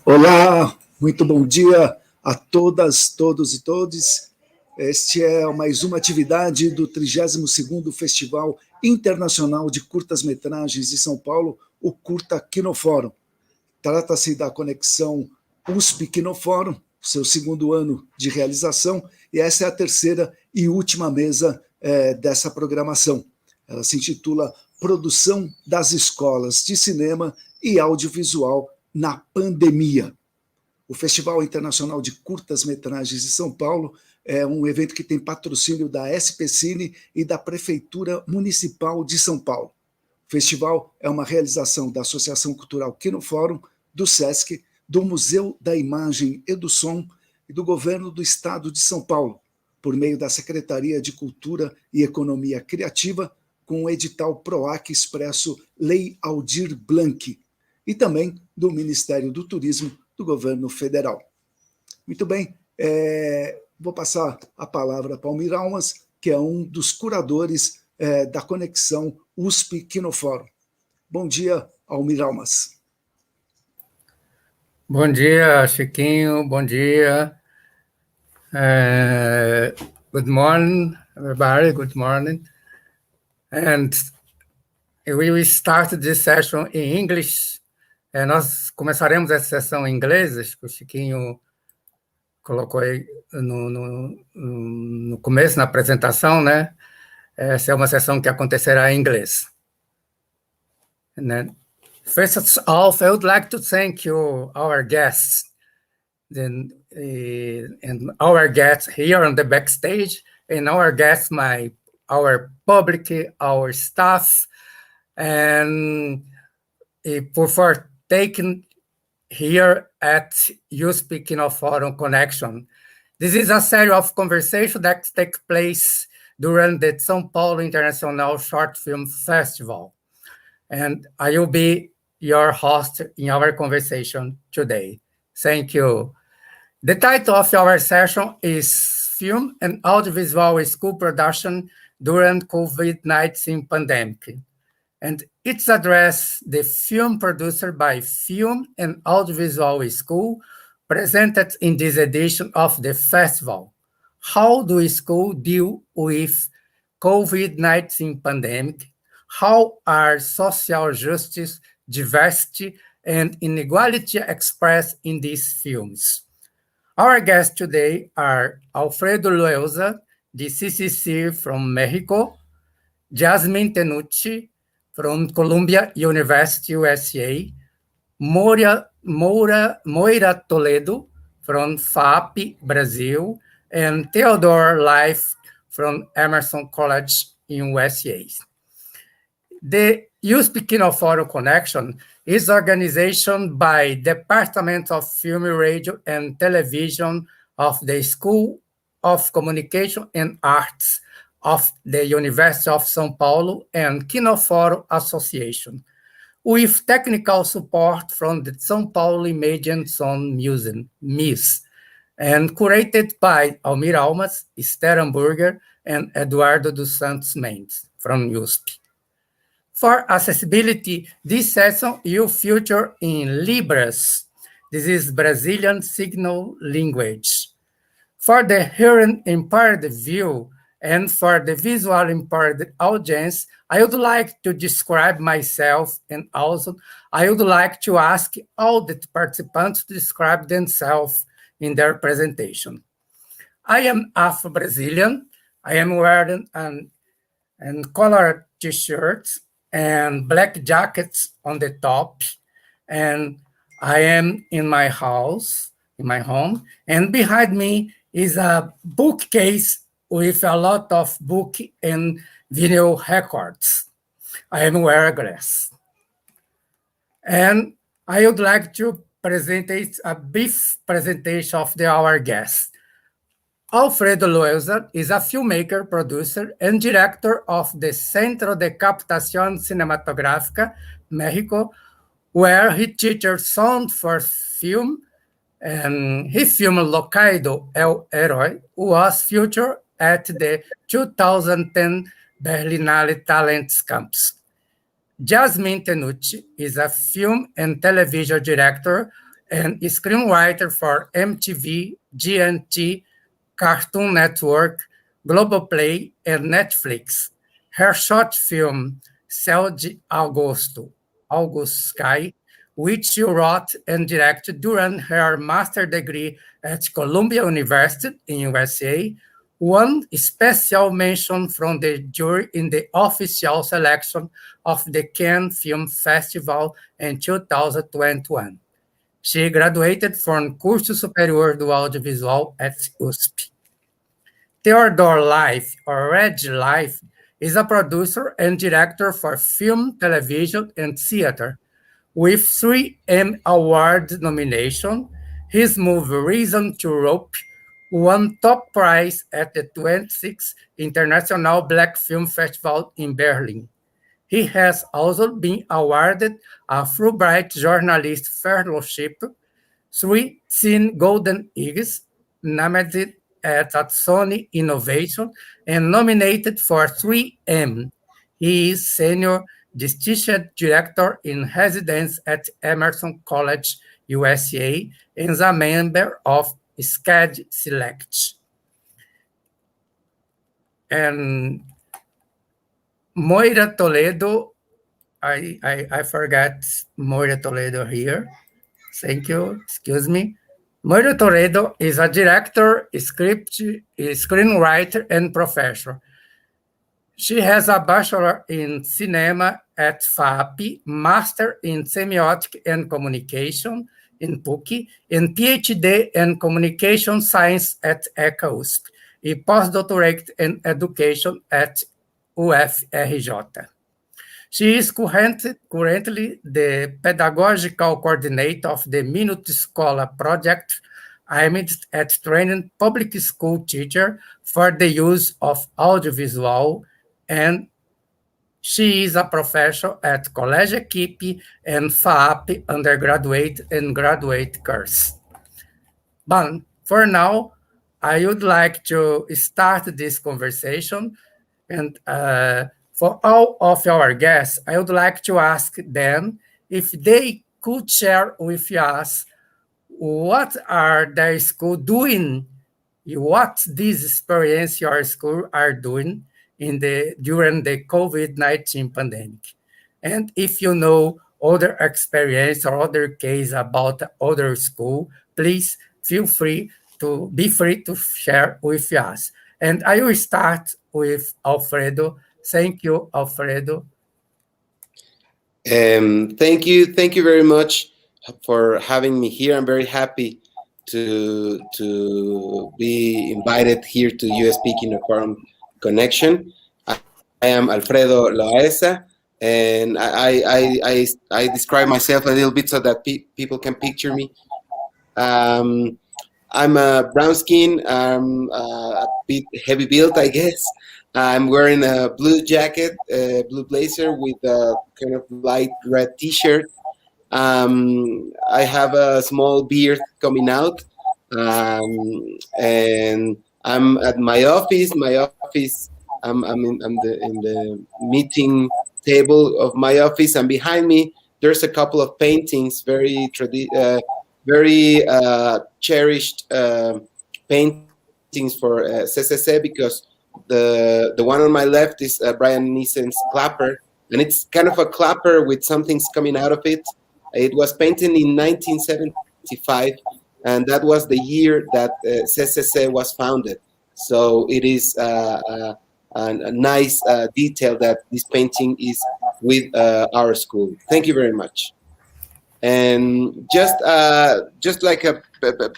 Olá, muito bom dia a todas, todos e todes. Este é mais uma atividade do 32º Festival Internacional de Curtas-Metragens de São Paulo, o Curta-Kinoforum. Trata-se da Conexão USP-Kinoforum, seu segundo ano de realização, e essa é a terceira e última mesa dessa programação. Ela se intitula Produção das Escolas de Cinema e Audiovisual na Pandemia. O Festival Internacional de Curtas-Metragens de São Paulo é um evento que tem patrocínio da SP-Cine e da Prefeitura Municipal de São Paulo. O festival é uma realização da Associação Cultural Kinoforum, do SESC, do Museu da Imagem e do Som e do Governo do Estado de São Paulo, por meio da Secretaria de Cultura e Economia Criativa, com o edital PROAC expresso Lei Aldir Blanc, e também do Ministério do Turismo do Governo Federal. Muito bem, vou passar a palavra para Almir Almas, que é um dos curadores da Conexão USP-Kinoforum. Bom dia, Almir Almas. Bom dia, Chiquinho, bom dia. Good morning, everybody, good morning. And we will start this session in English. Nós começaremos essa sessão em inglês, que o Chiquinho colocou aí no começo, na apresentação, né? Essa é uma sessão que acontecerá em inglês. First of all, I would like to thank you, our guests, and our guests here on the backstage, and our guests, our public, our staff, and for taking here at USP-Kinoforum Connection. This is a series of conversations that take place during the São Paulo International Short Film Festival. And I will be your host in our conversation today. Thank you. The title of our session is Film and Audiovisual School Production During COVID-19 Pandemic. And it's addressed the film producer by Film and Audiovisual School presented in this edition of the festival. How do schools deal with COVID-19 pandemic? How are social justice, diversity, and inequality expressed in these films? Our guests today are Alfredo Loeuza, the CCC from Mexico, Jasmine Tenucci, from Columbia University, USA, Moira Toledo, from FAP, Brazil, and Theodore Life from Emerson College in USA. The USP-Kinoforum Connection is organization by Department of Film, Radio, and Television of the School of Communication and Arts of the University of São Paulo and Kinoforum Association, with technical support from the São Paulo Image and Sound Museum, MIS, and curated by Almir Almas, Esther Hamburger, and Eduardo dos Santos Mendes from USP. For accessibility, this session will feature in Libras. This is Brazilian Signal Language. For the hearing impaired view, and for the visual impaired audience, I would like to describe myself, and also I would like to ask all the participants to describe themselves in their presentation. I am Afro-Brazilian. I am wearing an colored t-shirts and black jackets on the top, and I am in my house, in my home, and behind me is a bookcase with a lot of book and video records. I am wearing glass. And I would like to present a brief presentation of our guest. Alfredo Loeuza is a filmmaker, producer, and director of the Centro de Captación Cinematográfica, Mexico, where he teaches sound for film, and his film Locaido El Héroe was featured at the 2010 Berlinale Talents Campus. Jasmine Tenucci is a film and television director and screenwriter for MTV, GNT, Cartoon Network, Globoplay, and Netflix. Her short film, Céu de Agosto, August Sky, which she wrote and directed during her master's degree at Columbia University in USA, won special mention from the jury in the official selection of the Cannes Film Festival in 2021. She graduated from Curso Superior do Audiovisual at USP. Theodore Life, or Red Life, is a producer and director for film, television, and theater. With 3 Emmy Award nominations, his movie Reason to Rope won top prize at the 26th International Black Film Festival in Berlin. He has also been awarded a Fulbright Journalist Fellowship, 3 Teen Golden Eggs, named at Sony Innovation, and nominated for 3 Emmy. He is Senior Distinguished Director in Residence at Emerson College, USA, and is a member of SCAD Select. And Moira Toledo, I forgot Moira Toledo here. Thank you, excuse me. Moira Toledo is a director, screenwriter, and professor. She has a bachelor in cinema at FAP, master in semiotic and communication in PUC, and PhD in communication science at ECA-USP, a postdoctorate in education at UFRJ. She is currently the pedagogical coordinator of the Minuto Escola project aimed at training public school teachers for the use of audiovisual, and she is a professor at Colégio Equipe and FAP undergraduate and graduate course. But for now, I would like to start this conversation, and for all of our guests, I would like to ask them if they could share with us what are their school doing, what this experience your school are doing during the COVID-19 pandemic. And if you know other experience or other case about other school, please feel free to share with us. And I will start with Alfredo. Thank you, Alfredo. Thank you very much for having me here. I'm very happy to be invited here to USP-Kinoforum Connection. I am Alfredo Loaesa, and I describe myself a little bit so that people can picture me. I'm a brown skin, a bit heavy built, I guess. I'm wearing a blue jacket, blue blazer with a kind of light red t-shirt. I have a small beard coming out, and I'm at my office. I'm in the meeting table of my office, and behind me there's a couple of paintings, very cherished paintings for CCC, because the one on my left is Brian Nissen's clapper, and it's kind of a clapper with some things coming out of it. It was painted in 1975, and that was the year that CCC was founded. So it is a nice detail that this painting is with our school. Thank you very much. And just like a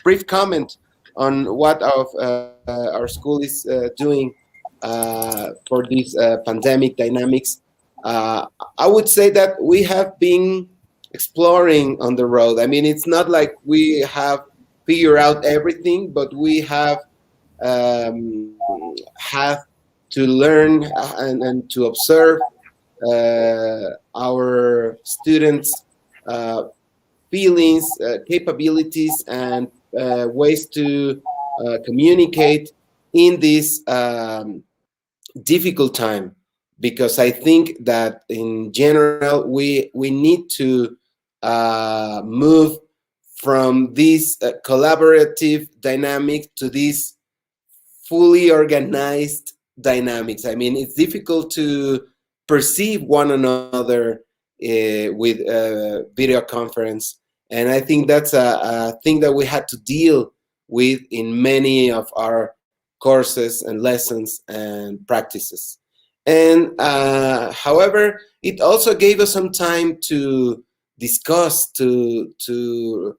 brief comment on what our school is doing for these pandemic dynamics, I would say that we have been exploring on the road. I mean, it's not like we have figured out everything, but we have to learn and to observe our students' feelings, capabilities, and ways to communicate in this difficult time. Because I think that in general we need to move from this collaborative dynamic to this fully organized dynamics. I mean, it's difficult to perceive one another with video conference. And I think that's a thing that we had to deal with in many of our courses and lessons and practices. And however, it also gave us some time to discuss, to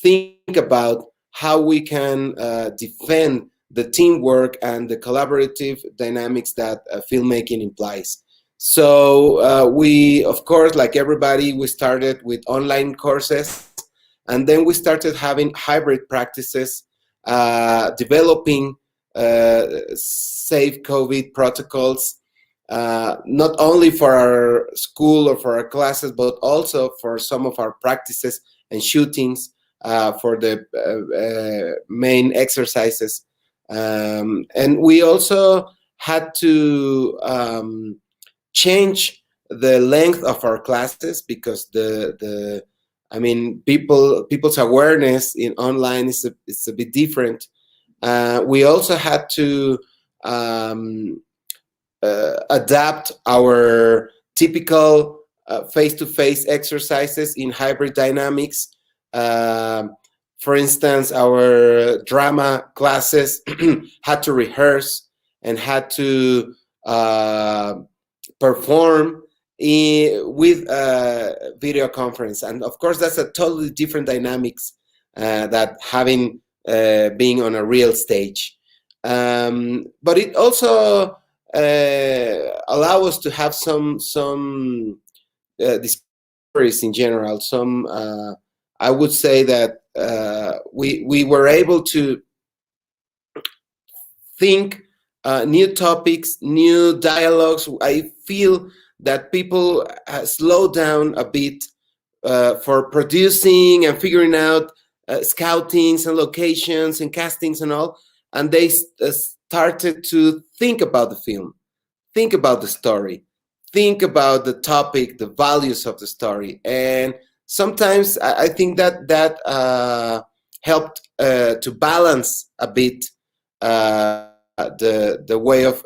think about how we can defend the teamwork and the collaborative dynamics that filmmaking implies. So we, of course, like everybody, we started with online courses, and then we started having hybrid practices, developing safe COVID protocols, not only for our school or for our classes, but also for some of our practices and shootings, for the main exercises. And we also had to change the length of our classes because I mean, people's awareness in online is a bit different. We also had to adapt our typical face-to-face exercises in hybrid dynamics. For instance, our drama classes had to rehearse and had to perform with video conference. And of course, that's a totally different dynamics that having being on a real stage. But it also allow us to have some discoveries in general. Some I would say that we were able to think new topics, new dialogues. I feel that people slow down a bit for producing and figuring out scoutings and locations and castings and all, and they started to think about the film, think about the story, think about the topic, the values of the story. And sometimes I think that helped to balance a bit the way of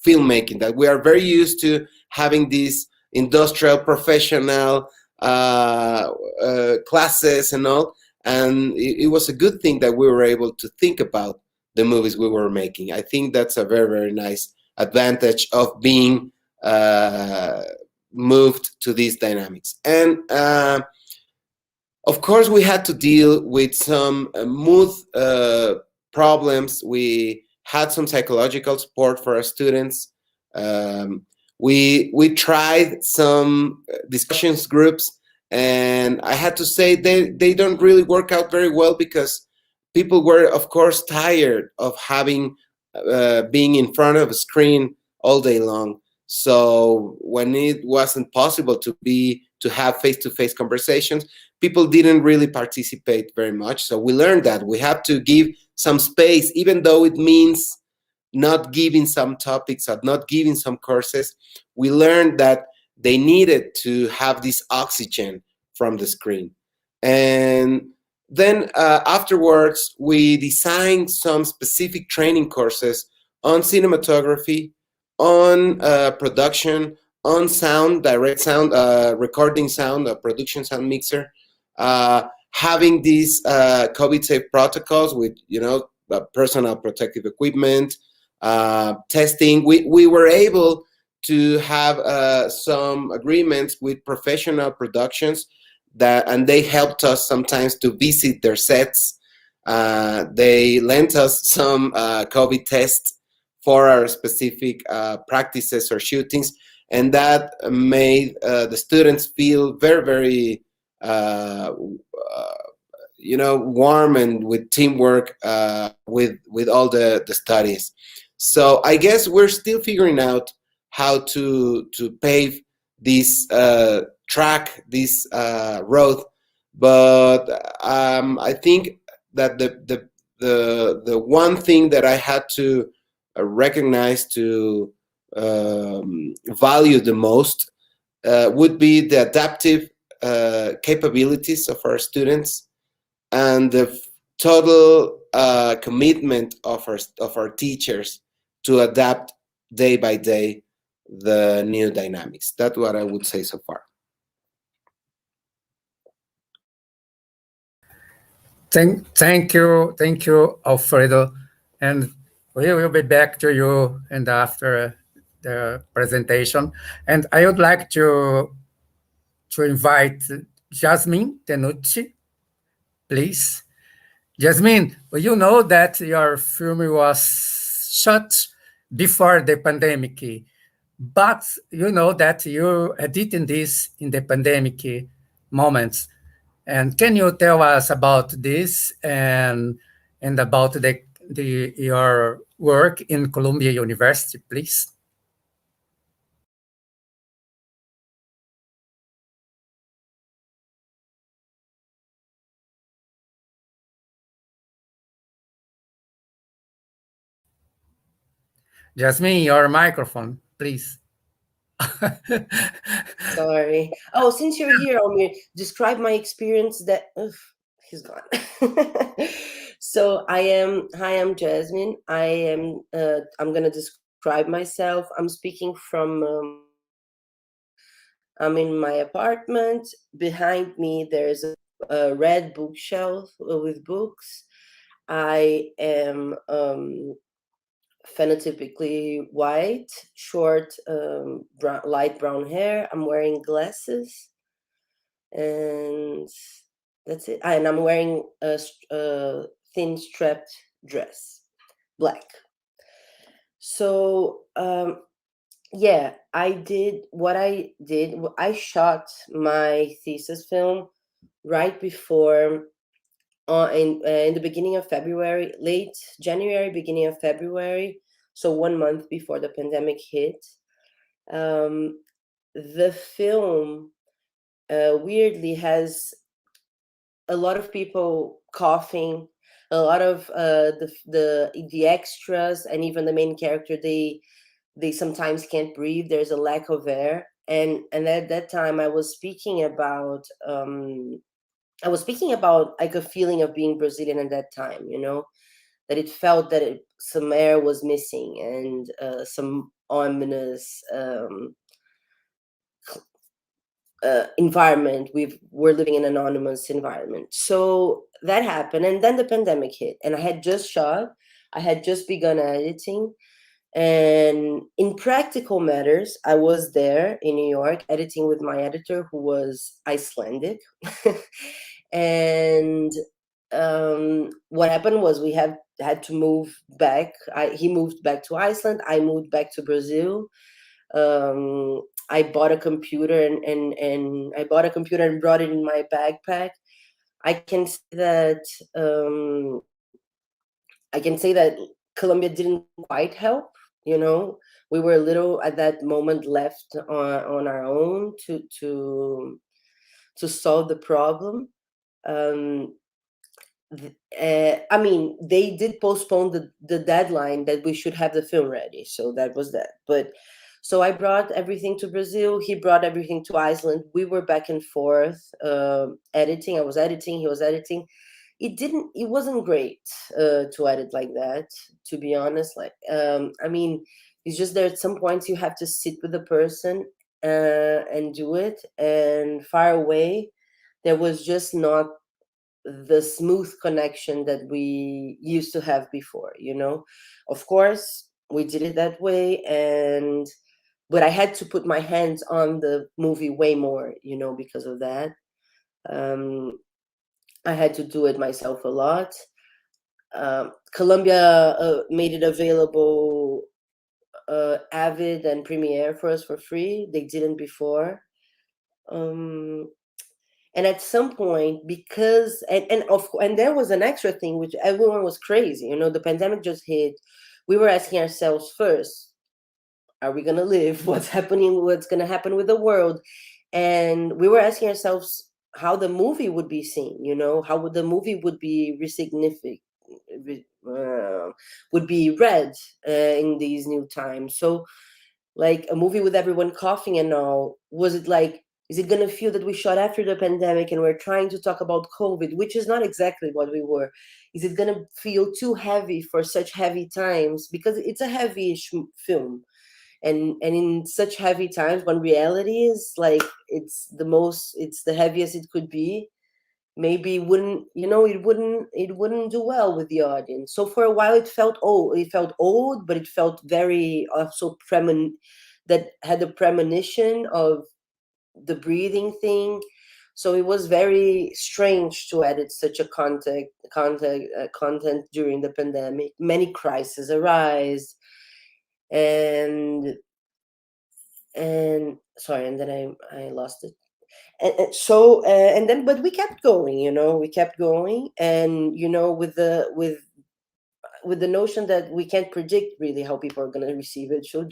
filmmaking, that we are very used to having these industrial professional classes and all. And it was a good thing that we were able to think about the movies we were making. I think that's a very, very nice advantage of being moved to these dynamics. And of course, we had to deal with some mood problems. We had some psychological support for our students. We tried some discussions groups, and I had to say they don't really work out very well because people were, of course, tired of having being in front of a screen all day long. So when it wasn't possible to have face-to-face conversations, people didn't really participate very much. So we learned that we have to give some space, even though it means not giving some topics or not giving some courses. We learned that they needed to have this oxygen from the screen. And then afterwards, we designed some specific training courses on cinematography, on production, on sound, direct sound, recording sound, production sound mixer, having these COVID-safe protocols with, personal protective equipment, testing. We were able to have some agreements with professional productions and they helped us sometimes to visit their sets. They lent us some COVID tests for our specific practices or shootings, and that made the students feel very, very, warm and with teamwork with all the studies. So I guess we're still figuring out how to pave this track, this road, but I think that the one thing that I had to recognize, to value the most, would be the adaptive capabilities of our students. and the total commitment of our teachers to adapt day by day the new dynamics. That's what I would say so far. Thank you, Alfredo. And we will be back to you and after the presentation. And I would like to invite Jasmine Tenucci, please. Jasmine, you know that your film was shot before the pandemic, but you know that you're editing this in the pandemic moments. And can you tell us about this and about your work in Columbia University, please? Jasmine, your microphone, please. Sorry. Oh, since you're here, Almir, describe my experience that he's gone. So hi, I'm Jasmine. I'm gonna describe myself. I'm speaking from I'm in my apartment. Behind me there's a red bookshelf with books. I am phenotypically white, short, light brown hair. I'm wearing glasses, and that's it. And I'm wearing a thin strapped dress, black. So yeah, I did what I did. I shot my thesis film right before in the beginning of February, late January, beginning of February, so 1 month before the pandemic hit. The film weirdly has a lot of people coughing, a lot of the extras, and even the main character, they sometimes can't breathe. There's a lack of air, and at that time I was speaking about like a feeling of being Brazilian at that time, that it felt that some air was missing, and some ominous environment. We're living in an anonymous environment. So that happened, and then the pandemic hit, and I had just begun editing. And in practical matters, I was there in New York editing with my editor, who was Icelandic. And what happened was we had to move back. He moved back to Iceland. I moved back to Brazil. I bought a computer and I bought a computer and brought it in my backpack. I can say that Colombia didn't quite help. We were a little at that moment left on our own to solve the problem. I mean, they did postpone the deadline that we should have the film ready, so that was that. But so I brought everything to Brazil. He brought everything to Iceland. We were back and forth editing. I was editing. He was editing. It wasn't great to edit like that, to be honest. I mean, it's just that at some points you have to sit with the person and do it. And far away, there was just not the smooth connection that we used to have before. Of course, we did it that way, but I had to put my hands on the movie way more, because of that. I had to do it myself a lot. Columbia made it available, Avid and Premiere for us for free. They didn't before. And at some point, because and there was an extra thing, which everyone was crazy. The pandemic just hit. We were asking ourselves first, are we gonna live? What's happening? What's gonna happen with the world? And we were asking ourselves how the movie would be seen. How the movie would be would be read in these new times. So, like a movie with everyone coughing and all, was it like Is it going to feel that we shot after the pandemic and we're trying to talk about COVID, which is not exactly what we were? Is it going to feel too heavy for such heavy times? Because it's a heavy-ish film. And in such heavy times, when reality is like, it's the heaviest it could be, maybe it wouldn't do well with the audience. So for a while it felt old, but it felt very also that had a premonition of the breathing thing. So it was very strange to edit such a content during the pandemic. Many crises arise, and sorry, and then I lost it. And then, but we kept going, and with the notion that we can't predict really how people are going to receive it. So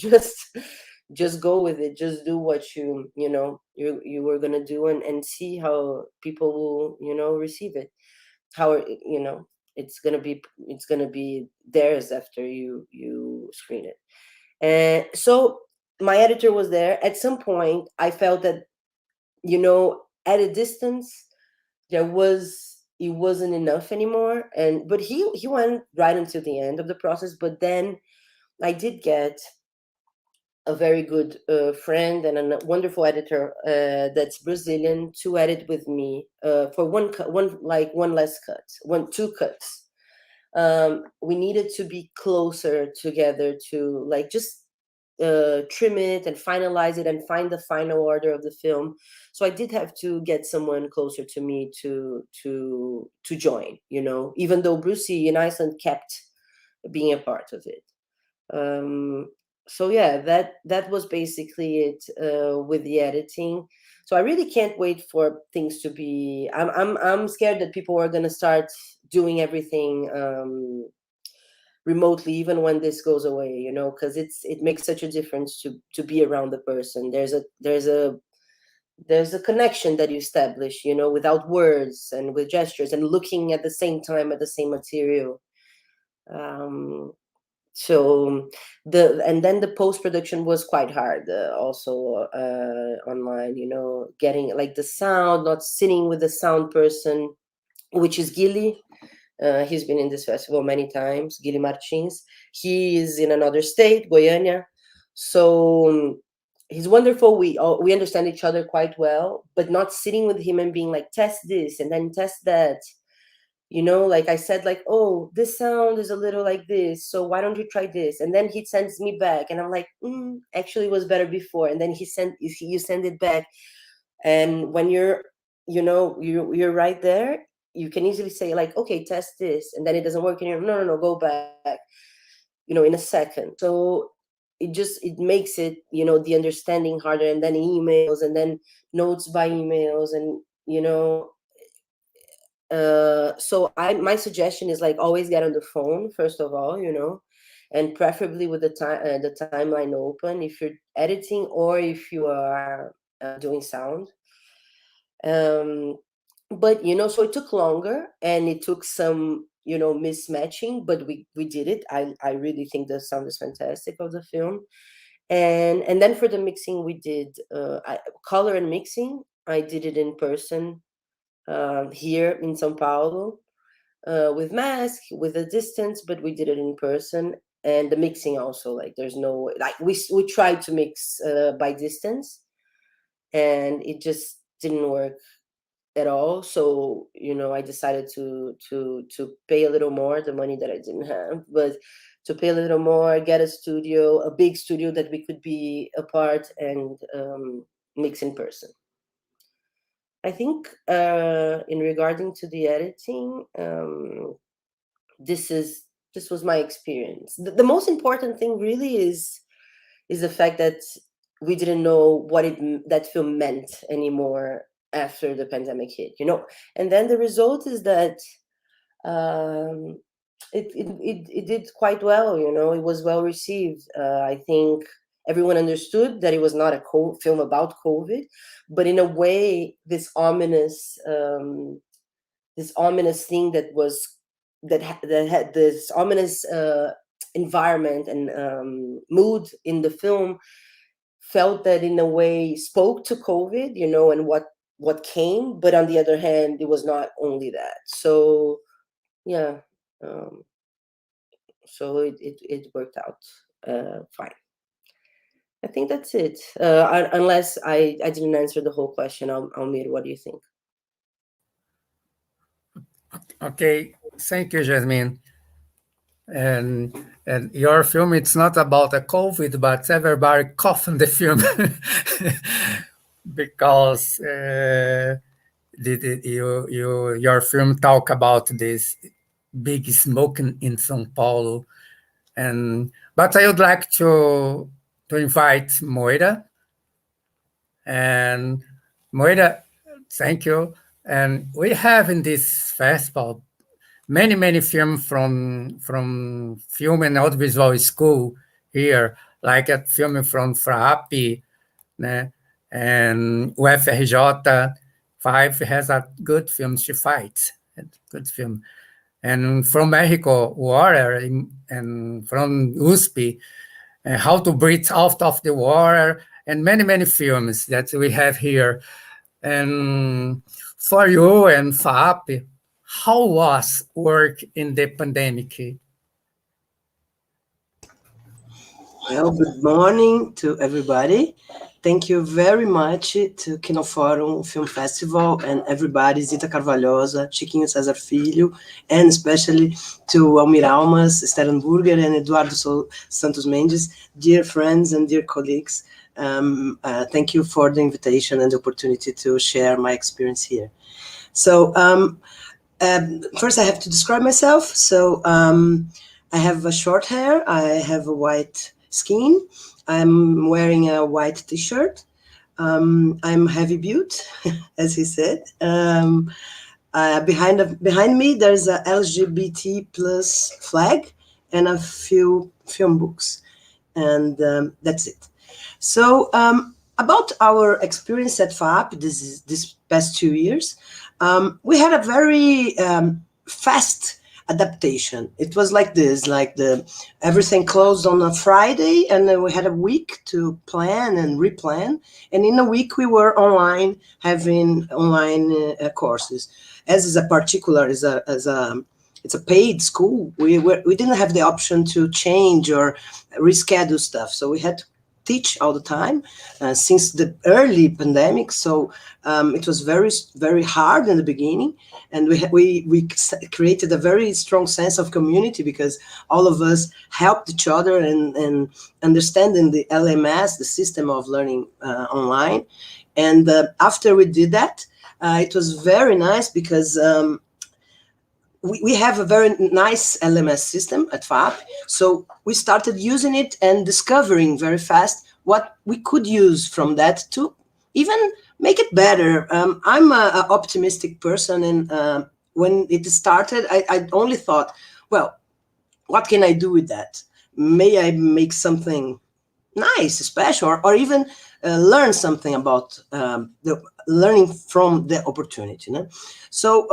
just go with it, just do what you were going to do, and see how people will receive it, how it's going to be theirs after you screen it. And so my editor was there. At some point I felt that at a distance it wasn't enough anymore, but he went right until the end of the process. But then I did get a very good friend and a wonderful editor that's Brazilian to edit with me for two cuts. We needed to be closer together to just trim it and finalize it and find the final order of the film. So I did have to get someone closer to me to join, even though Brucey in Iceland kept being a part of it. So yeah, that was basically it with the editing. So I really can't wait for things to be. I'm scared that people are gonna start doing everything remotely, even when this goes away, because it makes such a difference to be around the person. There's a connection that you establish, without words and with gestures and looking at the same time at the same material. So then the post-production was quite hard also online, getting the sound, not sitting with the sound person, which is Gili. He's been in this festival many times, Gili Martins. He is in another state, Goiânia. So he's wonderful. We understand each other quite well, but not sitting with him and being test this and then test that. I said, oh, this sound is a little like this, so why don't you try this? And then he sends me back, and I'm like, actually it was better before. And then you send it back. And when you're right there, you can easily say okay, test this, and then it doesn't work, and you're no, go back, in a second. So it makes it, the understanding harder, and then emails, and then notes by emails, and so my suggestion is always get on the phone first of all, and preferably with the timeline open if you're editing or if you are doing sound. But so it took longer and it took some mismatching, but we did it. I really think the sound is fantastic of the film. And then for the mixing, we did color and mixing. I did it in person here in São Paulo with mask, with a distance, but we did it in person. And the mixing also, there's no we tried to mix by distance, and it just didn't work at all. So I decided to pay a little more, the money that I didn't have, but to pay a little more, get a big studio that we could be apart and mix in person. I think in regarding to the editing, this was my experience. The most important thing really is the fact that we didn't know what that film meant anymore after the pandemic hit, and then the result is that it did quite well, it was well received. I think everyone understood that it was not a film about COVID, but in a way, this ominous thing that had this ominous environment and mood in the film felt that in a way spoke to COVID, you know, and what came, but on the other hand, it was not only that. So yeah, so it worked out fine. I think that's it. Unless I didn't answer the whole question, Almir, what do you think? Okay, thank you, Jasmine. And your film, it's not about a COVID, but everybody cough in the film because your film talk about this big smoking in São Paulo, but I would like to invite Moira. And Moira, thank you. And we have in this festival many films from film and audiovisual school here, like a film from FRAP, né? And UFRJ 5 has a good film, She Fights, good film. And from Mexico, Water, and from USP, How to Breathe Out of the Water, and many films that we have here. And for you and FAP, how was work in the pandemic? Well, good morning to everybody. Thank you very much to Kinoforum Film Festival and everybody, Zita Carvalhosa, Chiquinho César Filho, and especially to Almir, Almas, Sterenburger, and Eduardo Santos Mendes, dear friends and dear colleagues. Thank you for the invitation and the opportunity to share my experience here. So first I have to describe myself. So I have a short hair, I have a white skin, I'm wearing a white t-shirt, I'm heavy built, as he said. Behind me there's a LGBT plus flag and a few film books, and that's it. So about our experience at FAP this past 2 years, we had a very fast adaptation. It was like this, like everything closed on a Friday, and then we had a week to plan and replan. And in a week we were online, having online courses. As is a particular, it's a paid school. We didn't have the option to change or reschedule stuff, so we had to teach all the time since the early pandemic. So it was very hard in the beginning, and we created a very strong sense of community because all of us helped each other and understanding the LMS, the system of learning online. And after we did that, it was very nice because we have a very nice LMS system at FAP. So we started using it and discovering very fast what we could use from that to even make it better. I'm an optimistic person, and when it started, I only thought, well, what can I do with that? May I make something nice, special, or even learn something about the learning from the opportunity. No? So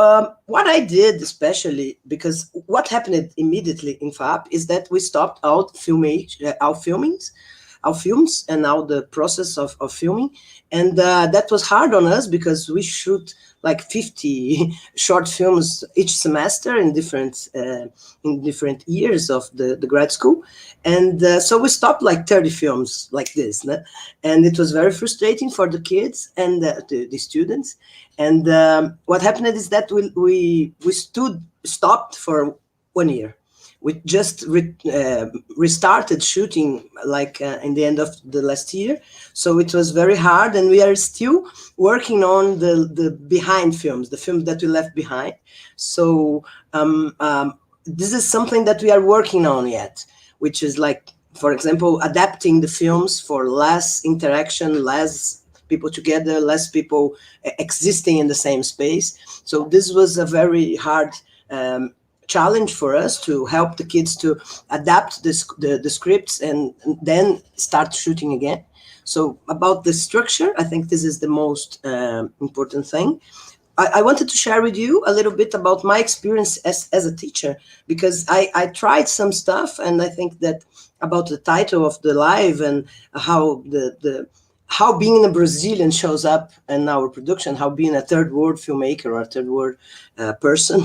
what I did, especially because what happened immediately in FAP is that we stopped our films and all the process of filming, and that was hard on us because we shoot like 50 short films each semester in different years of the grad school. And so we stopped like 30 films like this. No? And it was very frustrating for the kids and the students. And what happened is that we stopped for 1 year. We just restarted shooting like in the end of the last year. So it was very hard, and we are still working on the behind films, the films that we left behind. So this is something that we are working on yet, which is like, for example, adapting the films for less interaction, less people together, less people existing in the same space. So this was a very hard challenge for us to help the kids to adapt the scripts and then start shooting again. So about the structure, I think this is the most important thing. I wanted to share with you a little bit about my experience as a teacher, because I tried some stuff, and I think that about the title of the live and how how being a Brazilian shows up in our production, how being a third world filmmaker or a third world person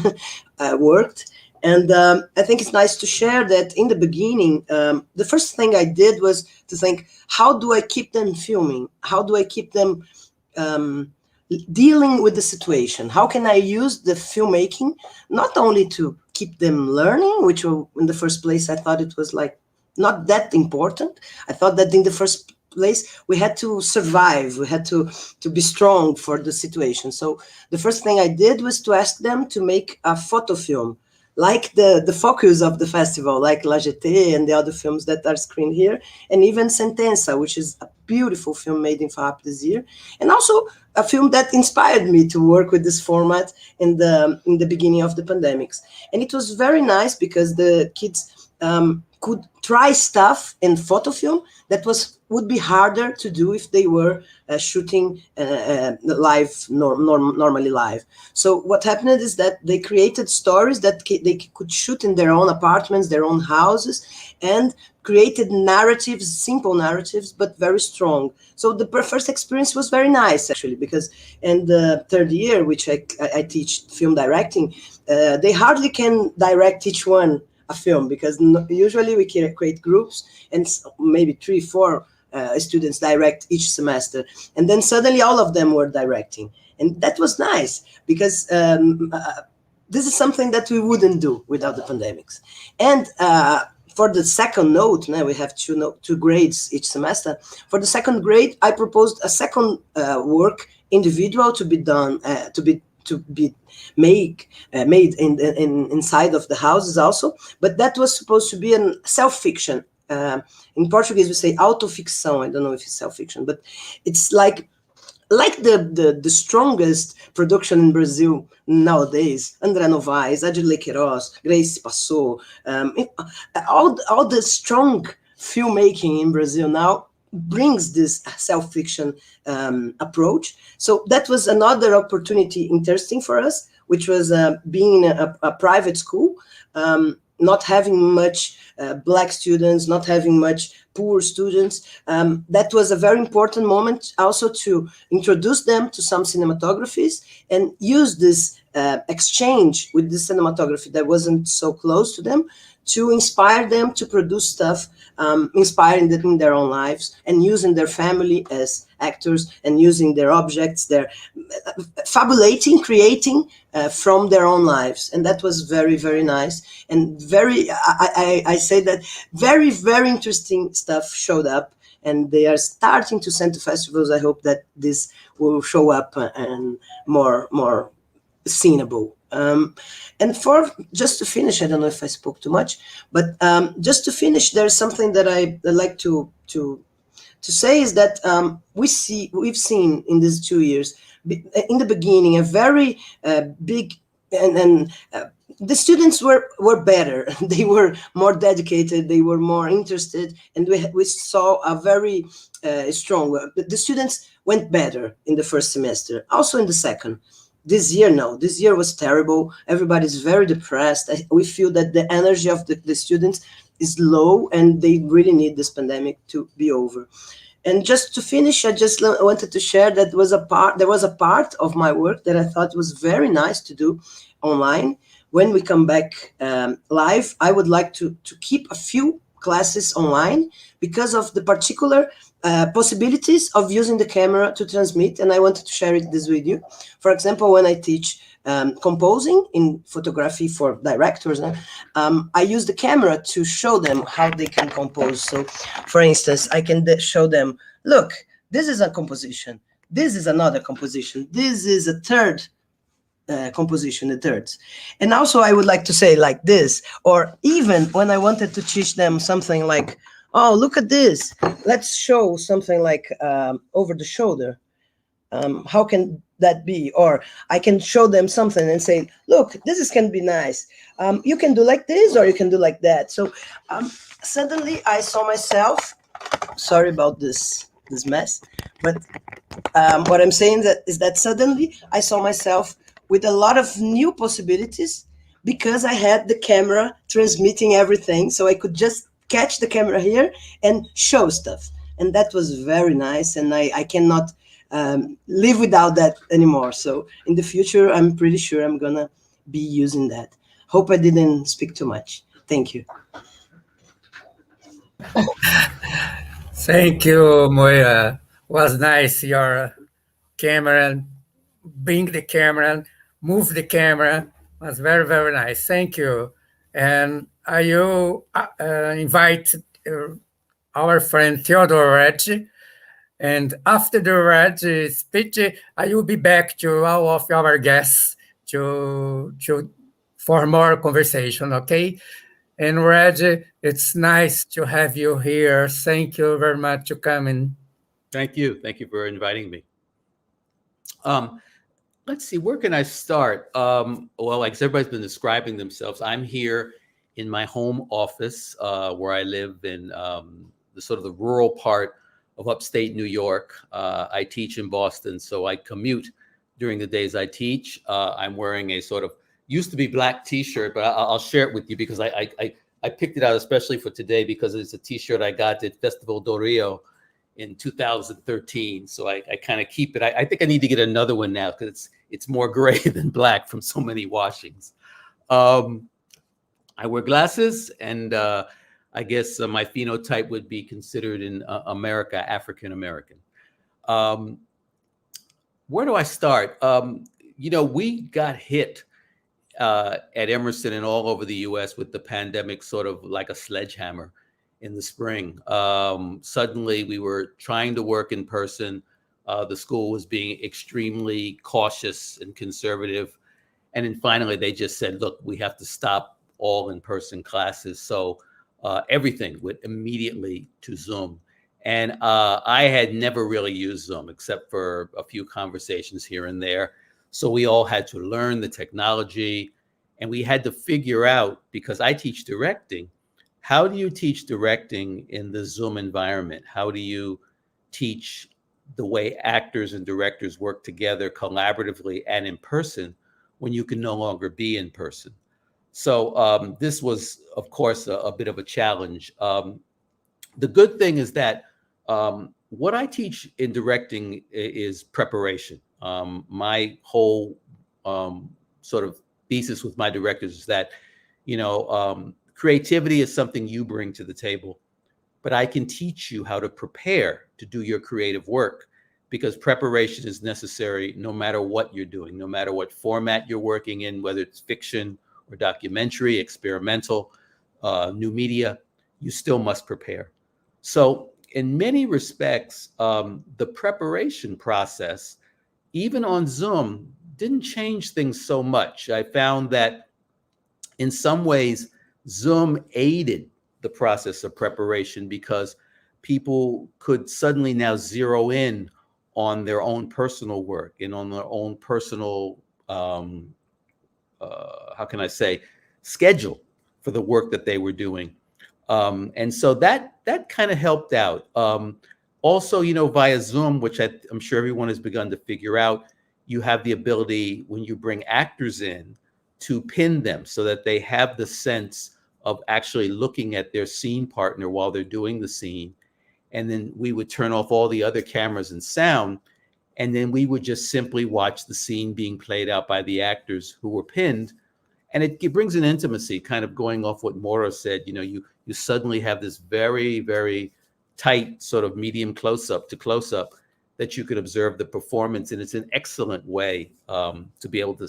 worked. And I think it's nice to share that in the beginning, the first thing I did was to think, how do I keep them filming? How do I keep them dealing with the situation? How can I use the filmmaking not only to keep them learning, which in the first place I thought it was like not that important. I thought that in the first place we had to survive, we had to be strong for the situation. So the first thing I did was to ask them to make a photo film, like the focus of the festival, like La GT and the other films that are screened here, and even Sentença, which is a beautiful film made in FAP this year, and also a film that inspired me to work with this format in the beginning of the pandemics. And it was very nice because the kids could try stuff in photo film that would be harder to do if they were shooting live, normally live. So what happened is that they created stories that they could shoot in their own apartments, their own houses, and created narratives, simple narratives, but very strong. So the first experience was very nice, actually, because in the third year, which I teach film directing, they hardly can direct each one a film, because usually we can create groups and maybe 3-4 students direct each semester, and then suddenly all of them were directing, and that was nice because this is something that we wouldn't do without the pandemics. And for the second note, now we have two grades each semester. For the second grade, I proposed a second work, individual, to be done to be made inside of the houses also, but that was supposed to be a self-fiction. In Portuguese we say autoficção. I don't know if it's self-fiction, but it's like the strongest production in Brazil nowadays. André Novaes, Adilei Queiroz, Grace Passou, all the strong filmmaking in Brazil now brings this self-fiction approach. So that was another opportunity interesting for us, which was being a private school, not having much Black students, not having much poor students. That was a very important moment also to introduce them to some cinematographies and use this exchange with the cinematography that wasn't so close to them to inspire them to produce stuff, inspiring them in their own lives and using their family as actors and using their objects, their fabulating, creating from their own lives. And that was very, very nice. And I say that very, very interesting stuff showed up, and they are starting to send to festivals. I hope that this will show up and more seenable. And just to finish, I don't know if I spoke too much, but just to finish, there's something that I like to say is that we've seen in these 2 years, in the beginning, a very big and the students were better. They were more dedicated. They were more interested, and we saw a very strong. The students went better in the first semester, also in the second. This year, no. This year was terrible. Everybody's very depressed. We feel that the energy of the students is low, and they really need this pandemic to be over. And just to finish, I just wanted to share that there was a part of my work that I thought was very nice to do online. When we come back live, I would like to keep a few classes online because of the particular possibilities of using the camera to transmit, and I wanted to share this with you. For example, when I teach composing in photography for directors, I use the camera to show them how they can compose. So, for instance, I can show them, look, this is a composition, this is another composition, this is a third composition, the thirds. And also I would like to say like this, or even when I wanted to teach them something like, oh, look at this, let's show something like over the shoulder. How can that be? Or I can show them something and say, look, this can be nice. You can do like this, or you can do like that. So suddenly I saw myself, sorry about this mess, but what I'm saying is that suddenly I saw myself with a lot of new possibilities because I had the camera transmitting everything. So I could just catch the camera here and show stuff. And that was very nice. And I cannot live without that anymore. So in the future, I'm pretty sure I'm going to be using that. Hope I didn't speak too much. Thank you. Thank you, Moira. Was nice, your camera, bring the camera, move the camera. Was very, very nice. Thank you. And I will invite our friend Theodore Reg. And after the Reg speech, I will be back to all of our guests for more conversation, okay? And Reg, it's nice to have you here. Thank you very much for coming. Thank you. Thank you for inviting me. Let's see, where can I start? Well, like everybody's been describing themselves, I'm here in my home office where I live in the sort of the rural part of upstate New York. I teach in Boston, so I commute during the days I teach. I'm wearing a sort of used to be black T-shirt, but I'll share it with you because I picked it out especially for today because it's a T-shirt I got at Festival do Rio in 2013. So I kind of keep it. I think I need to get another one now because it's more gray than black from so many washings. I wear glasses, and I guess my phenotype would be considered in America, African American. Where do I start? We got hit at Emerson and all over the US with the pandemic sort of like a sledgehammer in the spring. Suddenly we were trying to work in person. The school was being extremely cautious and conservative. And then finally they just said, look, we have to stop all in-person classes. So everything went immediately to Zoom. And I had never really used Zoom except for a few conversations here and there. So we all had to learn the technology, and we had to figure out, because I teach directing, how do you teach directing in the Zoom environment? How do you teach the way actors and directors work together collaboratively and in person when you can no longer be in person? So this was, of course, a bit of a challenge. The good thing is that what I teach in directing is preparation. My whole sort of thesis with my directors is that, creativity is something you bring to the table, but I can teach you how to prepare to do your creative work, because preparation is necessary no matter what you're doing, no matter what format you're working in, whether it's fiction or documentary, experimental, new media, you still must prepare. So in many respects, the preparation process, even on Zoom, didn't change things so much. I found that in some ways, Zoom aided the process of preparation because people could suddenly now zero in on their own personal work and on their own personal, schedule for the work that they were doing. And so that kind of helped out. Also, via Zoom, which I'm sure everyone has begun to figure out, you have the ability, when you bring actors in, to pin them so that they have the sense of actually looking at their scene partner while they're doing the scene. And then we would turn off all the other cameras and sound, and then we would just simply watch the scene being played out by the actors who were pinned. And it brings an intimacy, kind of going off what Maura said. You suddenly have this very, very tight sort of medium close-up to close-up that you could observe the performance. And it's an excellent way to be able to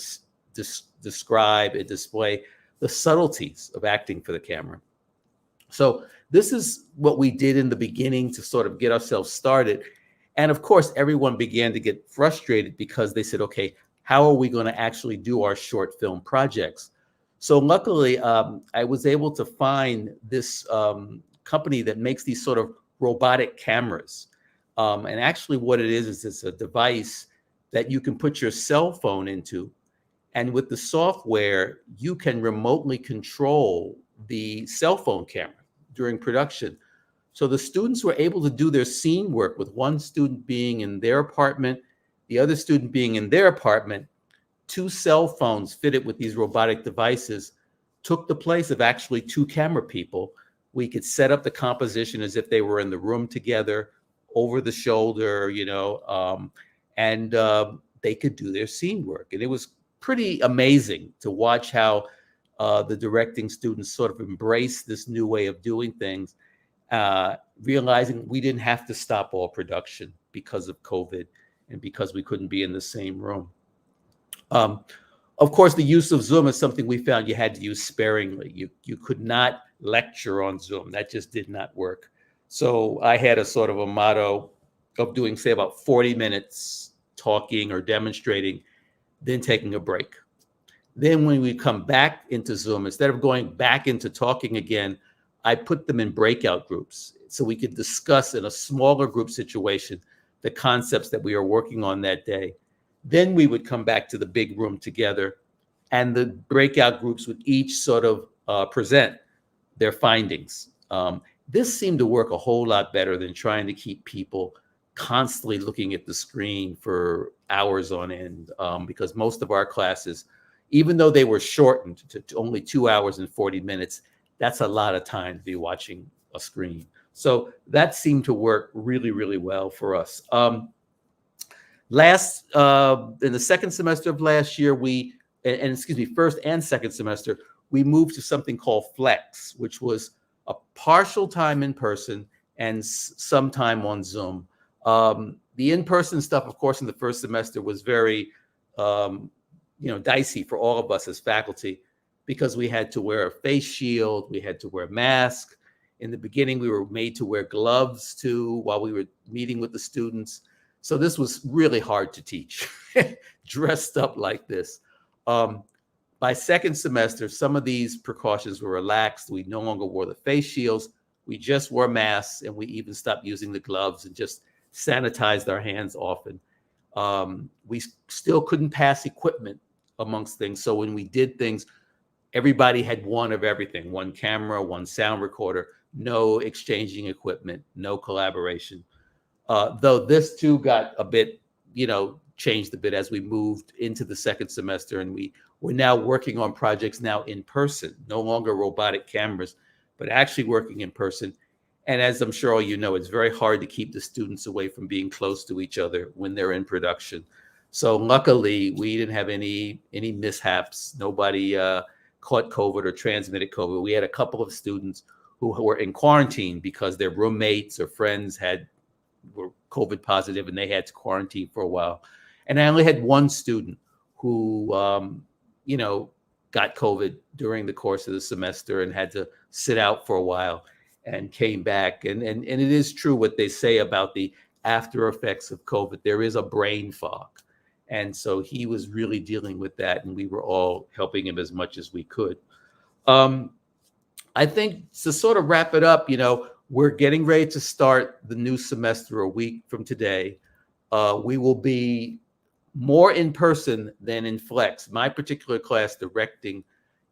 describe and display the subtleties of acting for the camera. So this is what we did in the beginning to sort of get ourselves started. And of course, everyone began to get frustrated because they said, okay, how are we going to actually do our short film projects? So luckily, I was able to find this company that makes these sort of robotic cameras. And actually what it is it's a device that you can put your cell phone into. And with the software, you can remotely control the cell phone camera during production. So the students were able to do their scene work with one student being in their apartment, the other student being in their apartment, 2 cell phones fitted with these robotic devices took the place of actually 2 camera people. We could set up the composition as if they were in the room together, over the shoulder, and they could do their scene work. And it was pretty amazing to watch how the directing students sort of embraced this new way of doing things, realizing we didn't have to stop all production because of COVID and because we couldn't be in the same room. Of course, the use of Zoom is something we found you had to use sparingly. You could not lecture on Zoom. That just did not work. So I had a sort of a motto of doing, say, about 40 minutes talking or demonstrating, then taking a break. Then when we come back into Zoom, instead of going back into talking again, I put them in breakout groups so we could discuss in a smaller group situation the concepts that we are working on that day. Then we would come back to the big room together, and the breakout groups would each sort of present their findings. This seemed to work a whole lot better than trying to keep people constantly looking at the screen for hours on end, because most of our classes, even though they were shortened to only 2 hours and 40 minutes, that's a lot of time to be watching a screen. So that seemed to work really, really well for us. In the second semester of last year, first and second semester, we moved to something called Flex, which was a partial time in person and some time on Zoom. The in-person stuff, of course, in the first semester was very, dicey for all of us as faculty, because we had to wear a face shield, we had to wear a mask. In the beginning, we were made to wear gloves too while we were meeting with the students. So this was really hard to teach, dressed up like this. By second semester, some of these precautions were relaxed. We no longer wore the face shields. We just wore masks, and we even stopped using the gloves and just sanitized our hands often. We still couldn't pass equipment amongst things. So when we did things, everybody had one of everything, one camera, one sound recorder, no exchanging equipment, no collaboration. Though this too got a bit, changed a bit as we moved into the second semester, and we're now working on projects now in person, no longer robotic cameras, but actually working in person. And as I'm sure all you know, it's very hard to keep the students away from being close to each other when they're in production. So luckily, we didn't have any mishaps. Nobody caught COVID or transmitted COVID. We had a couple of students who were in quarantine because their roommates or friends were COVID positive and they had to quarantine for a while. And I only had one student who, got COVID during the course of the semester and had to sit out for a while and came back. And it is true what they say about the after effects of COVID. There is a brain fog. And so he was really dealing with that, and we were all helping him as much as we could. I think to sort of wrap it up, we're getting ready to start the new semester a week from today. We will be more in person than in Flex. My particular class, directing,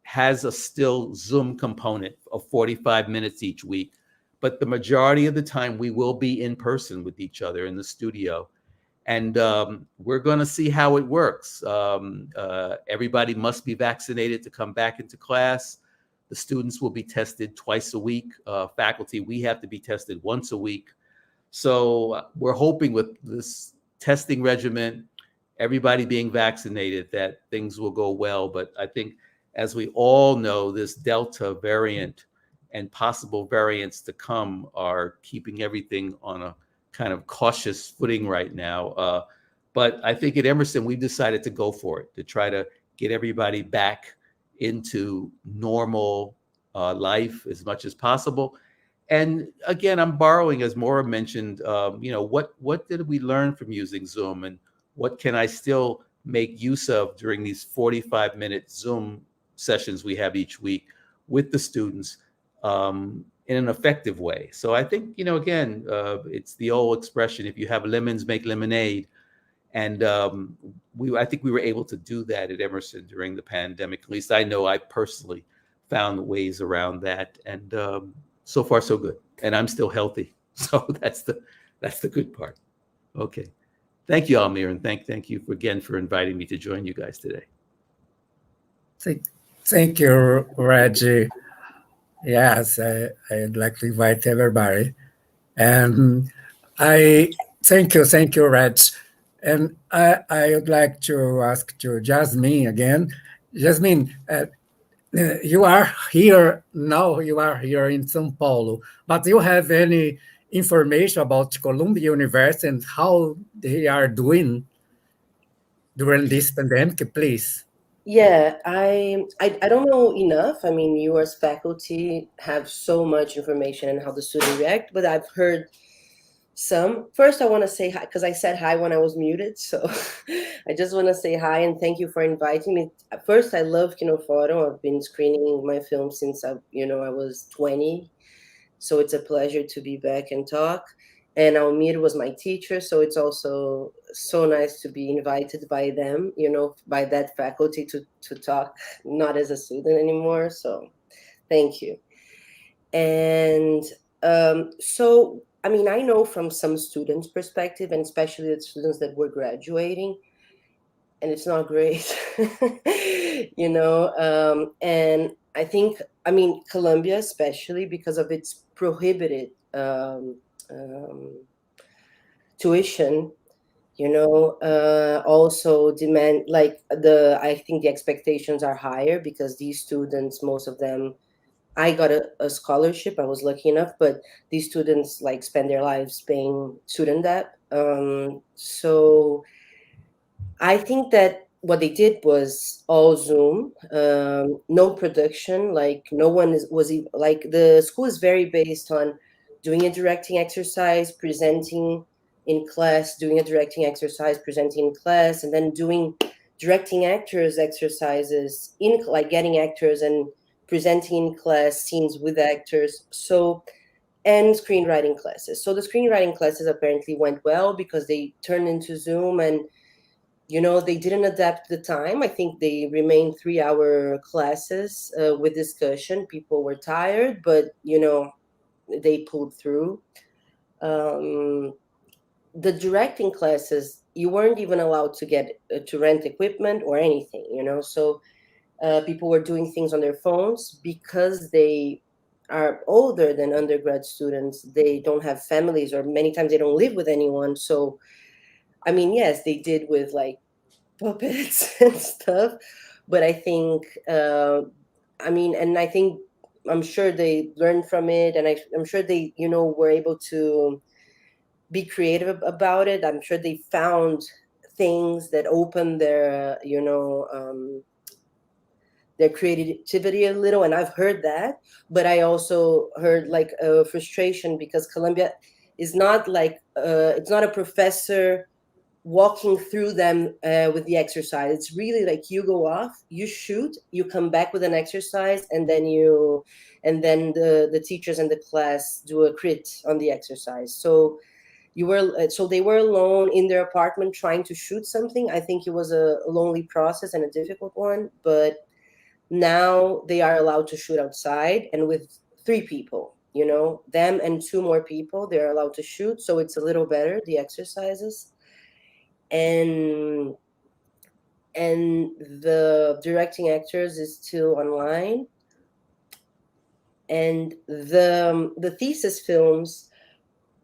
has a still Zoom component of 45 minutes each week, but the majority of the time we will be in person with each other in the studio. And we're going to see how it works. Everybody must be vaccinated to come back into class. The students will be tested twice a week. Faculty, we have to be tested once a week. So we're hoping with this testing regimen, everybody being vaccinated, that things will go well. But I think, as we all know, this Delta variant and possible variants to come are keeping everything on a kind of cautious footing right now. But I think at Emerson, we've decided to go for it, to try to get everybody back into normal life as much as possible. And again, I'm borrowing, as Maura mentioned, what did we learn from using Zoom, and what can I still make use of during these 45-minute Zoom sessions we have each week with the students in an effective way. So I think, again, it's the old expression, if you have lemons, make lemonade. And I think we were able to do that at Emerson during the pandemic. At least I know I personally found ways around that. And so far, so good. And I'm still healthy. So that's the good part. Okay. Thank you, Almir, and thank you again for inviting me to join you guys today. Thank you, Reggie. Yes, I'd like to invite everybody. And I thank you, Reg. And I would like to ask to Jasmine again. Jasmine, you are here now, you are here in São Paulo, but do you have any information about Columbia University and how they are doing during this pandemic, please? Yeah, I don't know enough. I mean, you as faculty have so much information on how the students react, but I've heard some. First, I want to say hi, because I said hi when I was muted, so I just want to say hi and thank you for inviting me. First, I love Kinoforum. I've been screening my film since I was 20, so it's a pleasure to be back and talk. And Almir was my teacher, so it's also so nice to be invited by them, by that faculty to talk, not as a student anymore. So thank you. And so, I mean, I know from some students' perspective, and especially the students that were graduating, and it's not great, and I think, I mean, Columbia, especially because of its prohibited tuition, also demand, like I think the expectations are higher because these students, most of them, I got a scholarship. I was lucky enough, but these students like spend their lives paying student debt. So I think that what they did was all Zoom, no production. Like no one was like, the school is very based on doing a directing exercise, presenting in class, doing a directing exercise, presenting in class, and then doing directing actors exercises in like getting actors and presenting in class scenes with actors. So, and screenwriting classes. So the screenwriting classes apparently went well because they turned into Zoom, and they didn't adapt the time. I think they remained 3-hour classes with discussion. People were tired, but they pulled through. The directing classes, you weren't even allowed to get to rent equipment or anything, so people were doing things on their phones because they are older than undergrad students. They don't have families, or many times they don't live with anyone. So I mean, yes, they did with like puppets and stuff, but I think I'm sure they learned from it, and I'm sure they were able to be creative about it. I'm sure they found things that opened their their creativity a little, and I've heard that. But I also heard like a frustration because Columbia is not like it's not a professor walking through them with the exercise. It's really like you go off, you shoot, you come back with an exercise, and then the teachers and the class do a crit on the exercise. So they were alone in their apartment trying to shoot something. I think it was a lonely process and a difficult one, but now they are allowed to shoot outside, and with 3 people, them and 2 more people, they're allowed to shoot. So it's a little better, the exercises. And the directing actors is still online. And the thesis films,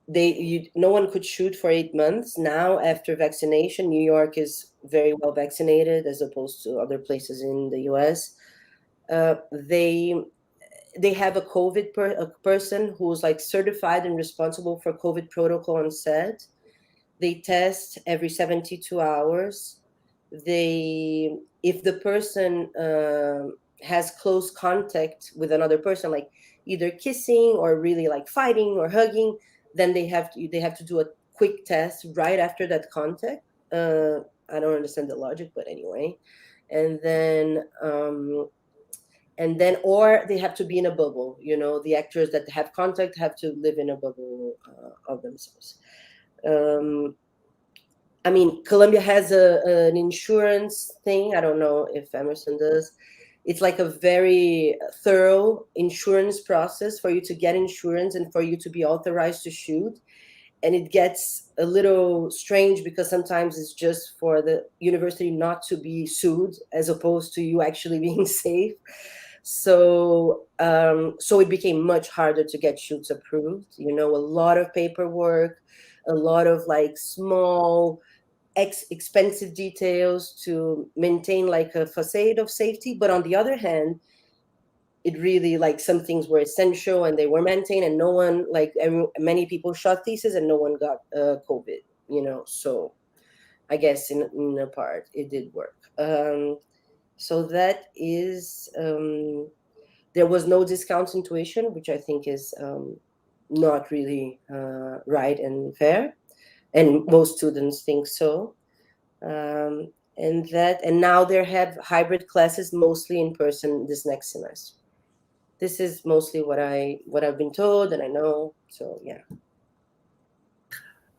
no one could shoot for 8 months. Now, after vaccination, New York is very well vaccinated as opposed to other places in the US. They have a COVID person who's like certified and responsible for COVID protocol on set. They test every 72 hours. If the person has close contact with another person, like either kissing or really like fighting or hugging, then they have to do a quick test right after that contact. I don't understand the logic, but anyway. And then or they have to be in a bubble. The actors that have contact have to live in a bubble of themselves. I mean, Columbia has an insurance thing. I don't know if Emerson does. It's like a very thorough insurance process for you to get insurance and for you to be authorized to shoot. and it gets a little strange because sometimes it's just for the university not to be sued as opposed to you actually being safe. So so it became much harder to get shoots approved. You know, a lot of paperwork, a lot of like small expensive details to maintain like a facade of safety. But on the other hand, it really, like, some things were essential and they were maintained, and no one, like, many people shot thesis and no one got COVID, you know. So I guess in a part it did work. So that is, there was no discount in tuition, which I think is not really right and fair, and most students think so. And now they have hybrid classes, mostly in person this next semester. This is mostly what I've been told and I know. So yeah.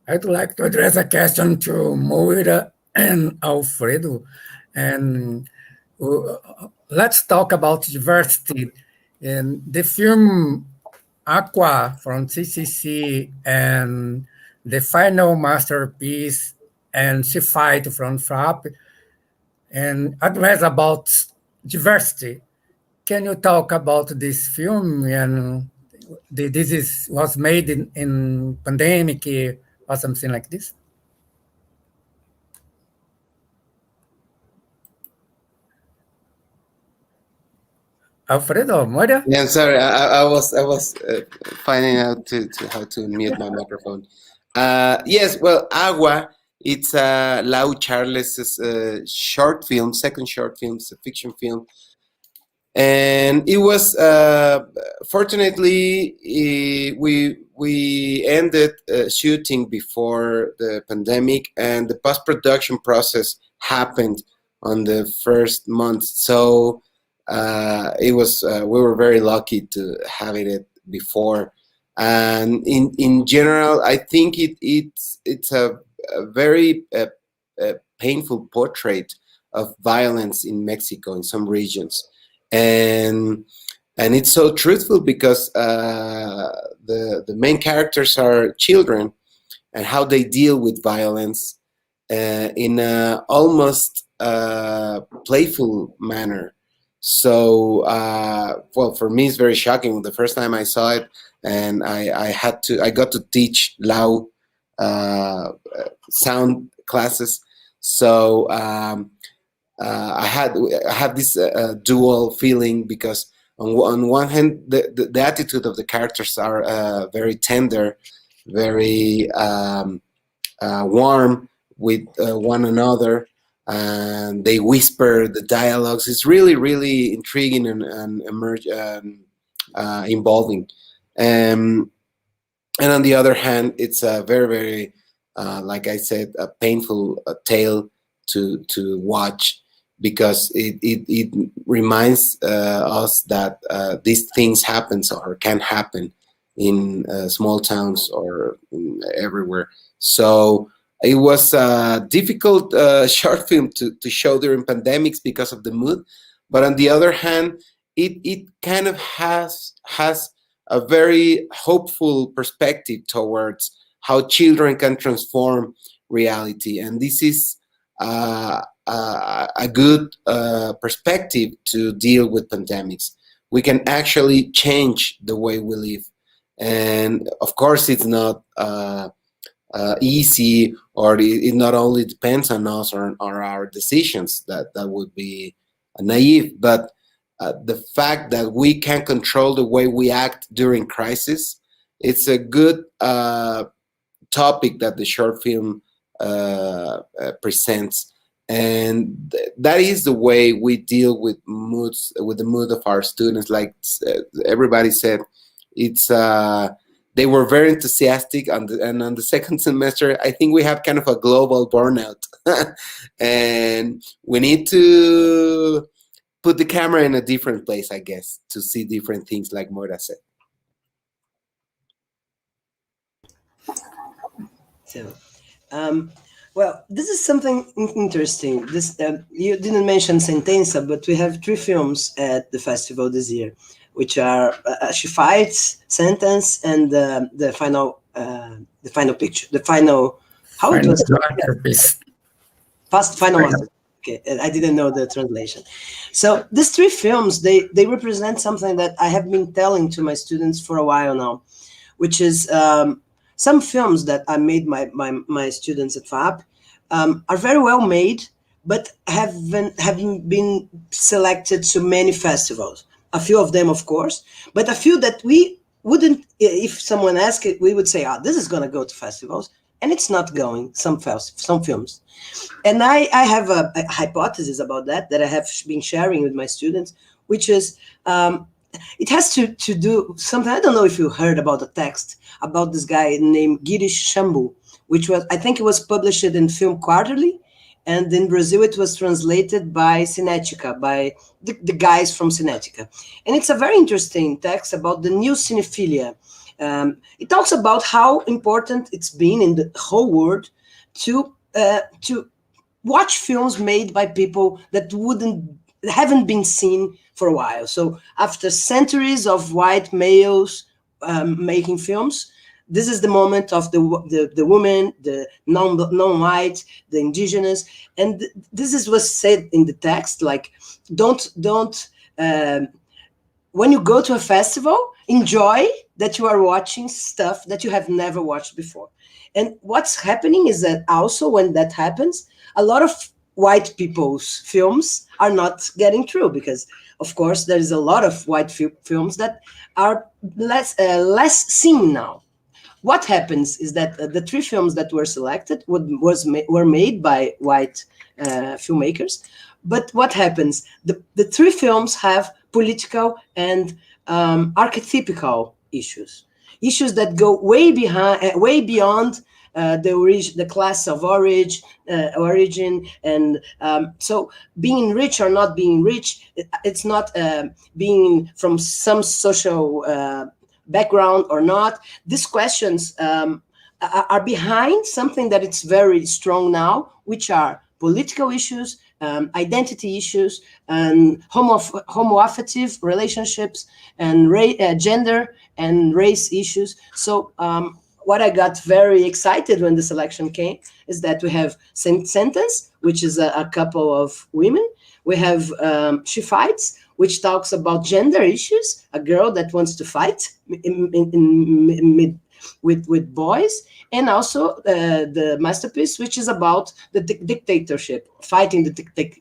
I'd like to address a question to Moira and Alfredo, and let's talk about diversity. In the film Aqua from CCC and the final masterpiece and She Fight from FRAP, and address about diversity. Can you talk about this film? And was made in pandemic or something like this? Alfredo, Moira? Yeah, sorry, I was finding out to how to mute my microphone. Yes, well, Agua, it's Lau Charles's short film, second short film, it's a fiction film. And it was, fortunately, we ended shooting before the pandemic, and the post-production process happened on the first month. So it was, we were very lucky to have it before. And in general, I think it's a very painful portrait of violence in Mexico in some regions. And it's so truthful because the main characters are children and how they deal with violence in a almost playful manner. So, well, for me, it's very shocking. The first time I saw it, and I got to teach Lau sound classes. So I had this dual feeling, because on one hand, the attitude of the characters are very tender, very warm with one another, and they whisper the dialogues. It's really, really intriguing and involving. And on the other hand, it's a very, very, like I said, a painful tale to watch, because it reminds us that these things happen or can happen in small towns or everywhere. So it was a difficult short film to show during pandemics because of the mood, but on the other hand, it kind of has a very hopeful perspective towards how children can transform reality, and this is a good perspective to deal with pandemics. We can actually change the way we live, and of course, it's not easy, or it not only depends on us or our decisions. That would be naive, but the fact that we can control the way we act during crisis, it's a good topic that the short film presents, and that is the way we deal with moods, with the mood of our students. Like everybody said, it's they were very enthusiastic, and on the second semester, I think we have kind of a global burnout, and we need to put the camera in a different place, I guess, to see different things, like Moira said. So, well, this is something interesting. This you didn't mention Sentença, but we have 3 films at the festival this year, which are She Fights, Sentence, and the final final picture, the final, how it was? Masterpiece. Final masterpiece. Okay, I didn't know the translation. So these three films, they represent something that I have been telling to my students for a while now, which is some films that I made my students at FAP are very well made, but haven't been selected to many festivals. A few of them, of course, but a few that we wouldn't, if someone asked it, we would say, this is going to go to festivals, and it's not going, some films. And I have a hypothesis about that I have been sharing with my students, which is, it has to do something. I don't know if you heard about the text about this guy named Girish Shambhu, which was, I think it was published in Film Quarterly, and in Brazil it was translated by Cinética, by the guys from Cinética. And it's a very interesting text about the new cinephilia. It talks about how important it's been in the whole world to watch films made by people that haven't been seen for a while. So after centuries of white males making films, this is the moment of the woman, the non-white, the indigenous, and this is what's said in the text. Like, don't. When you go to a festival, enjoy that you are watching stuff that you have never watched before. And what's happening is that also when that happens, a lot of white people's films are not getting through because, of course, there is a lot of white films that are less seen now. What happens is that the three films that were selected were made by white filmmakers. But what happens? The three films have political and archetypical issues that go way beyond the class of origin, and so being rich or not being rich, it's not being from some social background or not. These questions are behind something that it's very strong now, which are political issues, identity issues, and homoaffative relationships, and gender and race issues. So what I got very excited when the selection came is that we have Sentence, which is a couple of women. We have She Fights, which talks about gender issues, a girl that wants to fight with boys, and also the Masterpiece, which is about the dictatorship, fighting the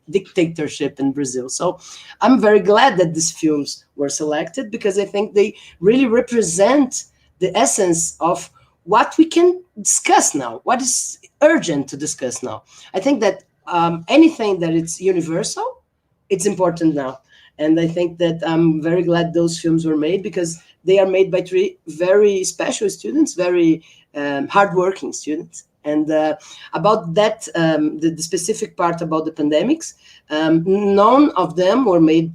dictatorship in Brazil. So I'm very glad that these films were selected because I think they really represent the essence of what we can discuss now, what is urgent to discuss now. I think that anything that it's universal, it's important now. And I think that I'm very glad those films were made because they are made by three very special students, very hardworking students. And about that, the specific part about the pandemics, none of them were made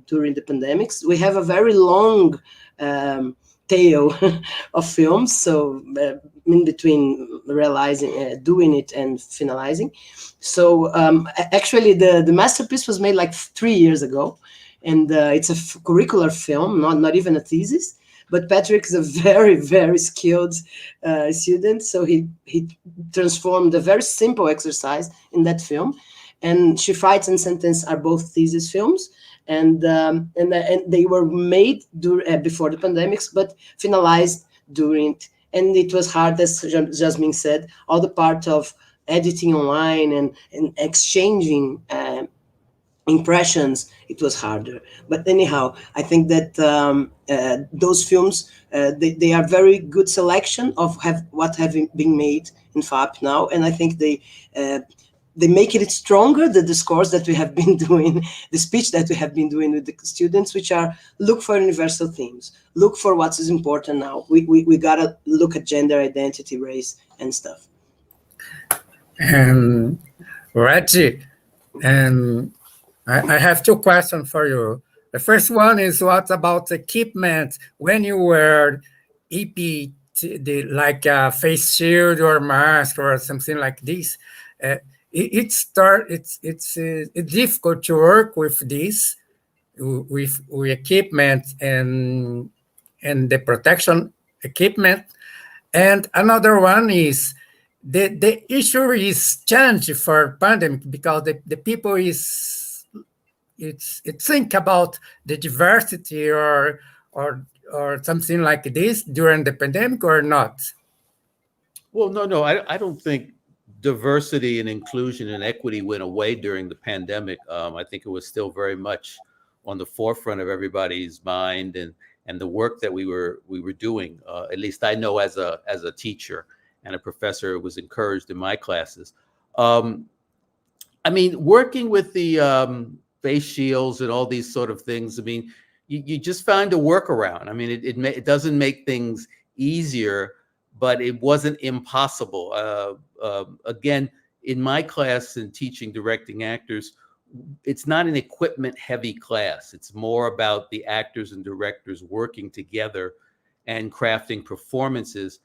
during the pandemics. We have a very long tail of films, so in between realizing, doing it and finalizing. So actually the Masterpiece was made like 3 years ago, and it's a curricular film, not even a thesis. But Patrick is a very, very skilled student, so he transformed a very simple exercise in that film. And She Fights and Sentence are both thesis films, and they were made before the pandemics, but finalized during it. And it was hard, as Jasmine said, all the part of editing online and exchanging impressions, it was harder. But anyhow, I think that those films, they are very good selection of what have been made in FAP now, and I think they make it stronger, the discourse that we have been doing, the speech that we have been doing with the students, which are look for universal themes, look for what is important now. We gotta look at gender identity, race, and stuff. Reggie, I have two questions for you. The first one is, what about equipment when you wear EP, like a face shield or mask or something like this? It's difficult to work with this, with equipment and the protection equipment. And another one is the issue is changed for pandemic because the people it think about the diversity or something like this during the pandemic or not? Well, no, I don't think diversity and inclusion and equity went away during the pandemic. I think it was still very much on the forefront of everybody's mind and the work that we were doing. At least I know as a teacher and a professor, it was encouraged in my classes. I mean, working with the face shields and all these sort of things, I mean, you just find a workaround. I mean, it doesn't make things easier, but it wasn't impossible. Again, in my class in teaching directing actors, it's not an equipment heavy class. It's more about the actors and directors working together and crafting performances.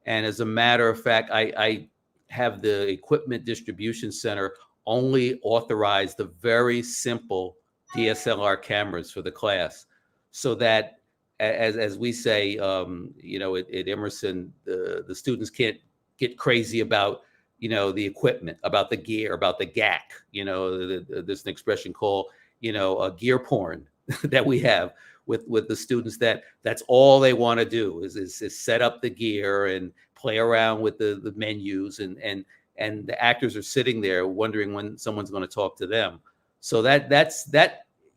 And as a matter of fact, I have the equipment distribution center only authorize the very simple DSLR cameras for the class, so that as we say, you know, at Emerson, the students can't get crazy about, you know, the equipment, about the gear, about the GAC. You know, there's an expression called, you know, gear porn that we have with the students. That's all they want to do is set up the gear and play around with the menus, and the actors are sitting there wondering when someone's going to talk to them. So that's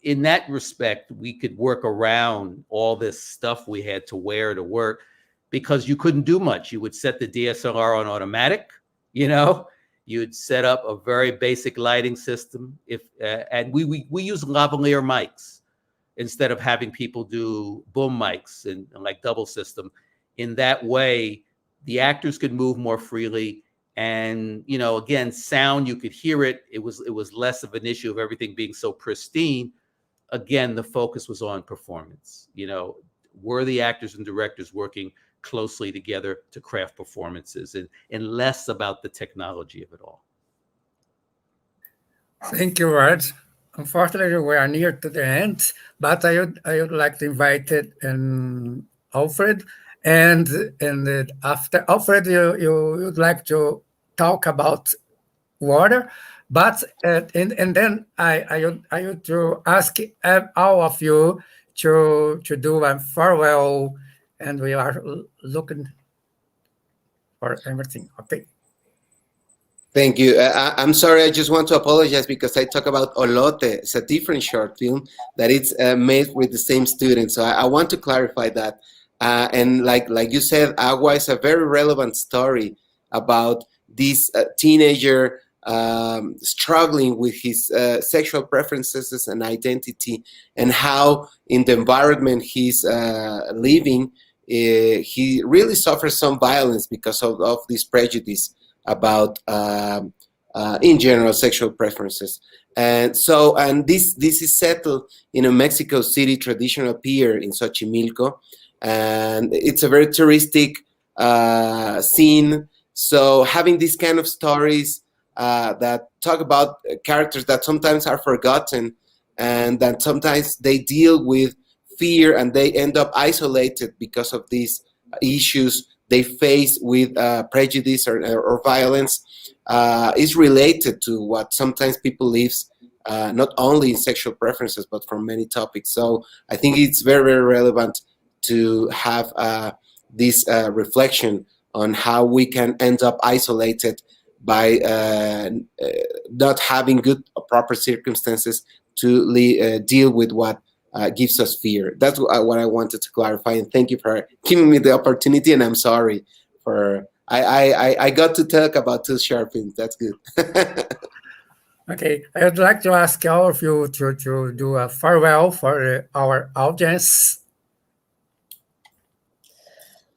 in that respect, we could work around all this stuff we had to wear to work, because you couldn't do much. You would set the DSLR on automatic, you know, you'd set up a very basic lighting system. And we use lavalier mics instead of having people do boom mics and like double system. In that way, the actors could move more freely. And, you know, again, sound, you could hear it. It was less of an issue of everything being so pristine. Again, the focus was on performance. You know, were the actors and directors working closely together to craft performances, and less about the technology of it all. Thank you, Raj. Unfortunately, we are near to the end, but I would like to invite Alfred, and after Alfred, you would like to talk about water, but and then I would to ask all of you to do a farewell, and we are looking for everything. Okay. Thank you. I'm sorry. I just want to apologize because I talk about Olote. It's a different short film that it's made with the same students. So I want to clarify that. And like you said, Agua is a very relevant story about this teenager struggling with his sexual preferences and identity, and how in the environment he's living, he really suffers some violence because of this prejudice about in general sexual preferences. And this is settled in a Mexico City traditional pier in Xochimilco, and it's a very touristic scene. So having these kind of stories that talk about characters that sometimes are forgotten, and that sometimes they deal with fear and they end up isolated because of these issues they face with prejudice or violence, is related to what sometimes people live, not only in sexual preferences, but for many topics. So I think it's very, very relevant to have this reflection on how we can end up isolated by not having good or proper circumstances to deal with what gives us fear. That's what I wanted to clarify, and thank you for giving me the opportunity. And I'm sorry for I got to talk about two short films. That's good. Okay, I would like to ask all of you to do a farewell for our audience.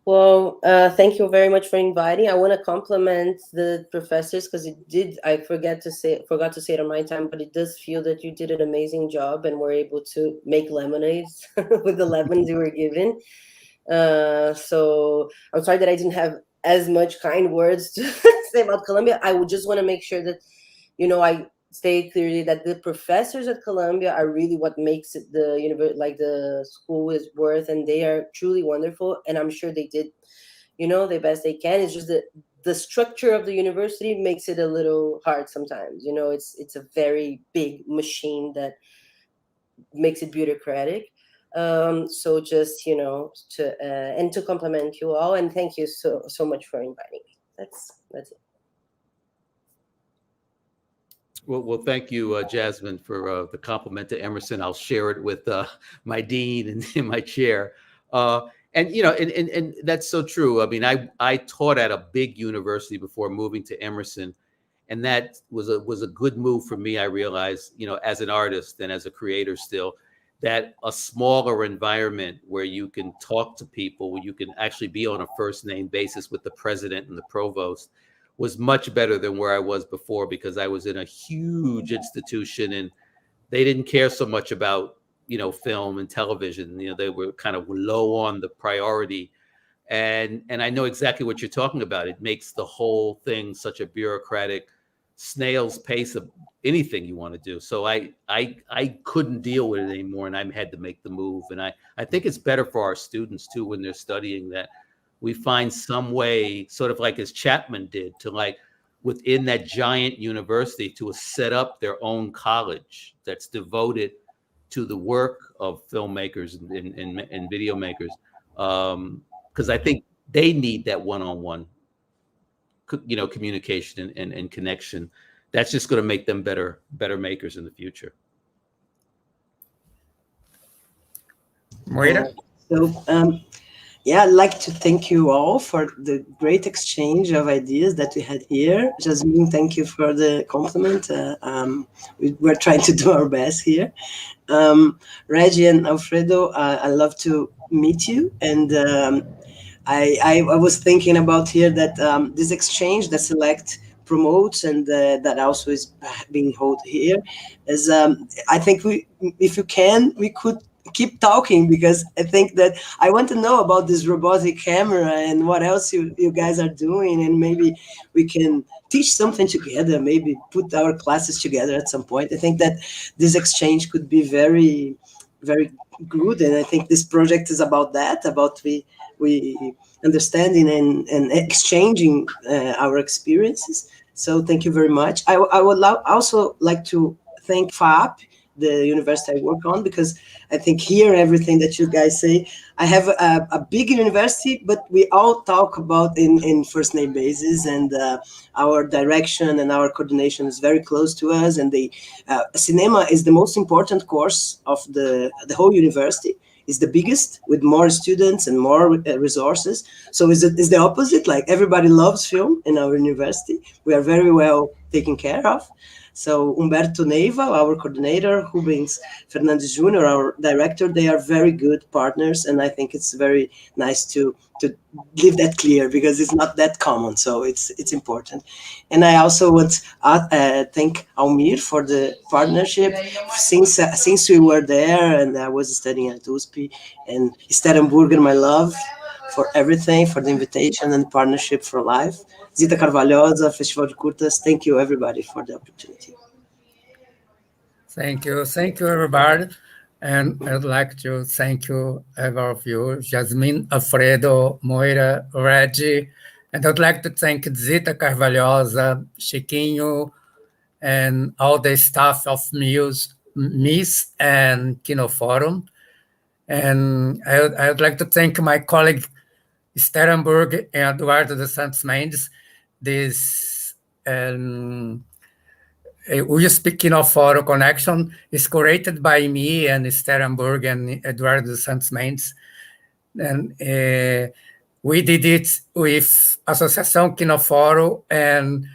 Well, thank you very much for inviting. I want to compliment the professors, because I forgot to say it on my time, but it does feel that you did an amazing job and were able to make lemonades with the lemons you were given. So I'm sorry that I didn't have as much kind words to say about Columbia. I would just want to make sure that, you know, I state clearly that the professors at Columbia are really what makes it the school is worth, and they are truly wonderful. And I'm sure they did, the best they can. It's just that the structure of the university makes it a little hard sometimes. It's a very big machine that makes it bureaucratic. So just, to compliment you all, and thank you so much for inviting me. That's it. Well, thank you, Jasmine, for the compliment to Emerson. I'll share it with my dean and in my chair. And that's so true. I mean, I taught at a big university before moving to Emerson, and that was a good move for me. I realized, as an artist and as a creator still, that a smaller environment where you can talk to people, where you can actually be on a first name basis with the president and the provost, was much better than where I was before, because I was in a huge institution and they didn't care so much about, film and television. They were kind of low on the priority. And I know exactly what you're talking about. It makes the whole thing such a bureaucratic snail's pace of anything you want to do. So I couldn't deal with it anymore, and I had to make the move. And I think it's better for our students too, when they're studying, that we find some way, sort of like as Chapman did, to like within that giant university to set up their own college that's devoted to the work of filmmakers and video makers. Because I think they need that one-on-one, communication and connection. That's just going to make them better makers in the future. Moira? So, I'd like to thank you all for the great exchange of ideas that we had here. Jasmine, thank you for the compliment. We're trying to do our best here. Reggie and Alfredo, I love to meet you. And I was thinking about here that this exchange that Select promotes and that also is being held here is, I think if you can, we could keep talking, because I think that I want to know about this robotic camera and what else you guys are doing, and maybe we can teach something together, maybe put our classes together at some point. I think that this exchange could be very, very good, and I think this project is about that, about we understanding and exchanging our experiences. So thank you very much. I would also like to thank FAP, the university I work on, because I think here everything that you guys say, I have a big university, but we all talk about in first name basis, and our direction and our coordination is very close to us. And the cinema is the most important course of the whole university. It's the biggest, with more students and more resources. So it's the opposite. Like, everybody loves film in our university. We are very well taken care of. So Humberto Neiva, our coordinator, Rubens Fernandes Jr., our director, they are very good partners. And I think it's very nice to leave that clear, because it's not that common. So it's important. And I also want to thank Almir for the partnership since we were there, and I was studying at USP, and Sterenburger, my love, for everything, for the invitation and partnership for life. Zita Carvalhosa, Festival de Curtas, thank you everybody for the opportunity. Thank you, everybody. And I'd like to thank you, all of you, Jasmine, Alfredo, Moira, Reggie, and I'd like to thank Zita Carvalhosa, Chiquinho, and all the staff of MIS and Kinoforum. And I would like to thank my colleague Sterenburg and Eduardo dos Santos Mendes. This USP-Kinoforum Connection is curated by me and Sterenburg and Eduardo dos Santos Mendes. And we did it with Associação Kinoforum and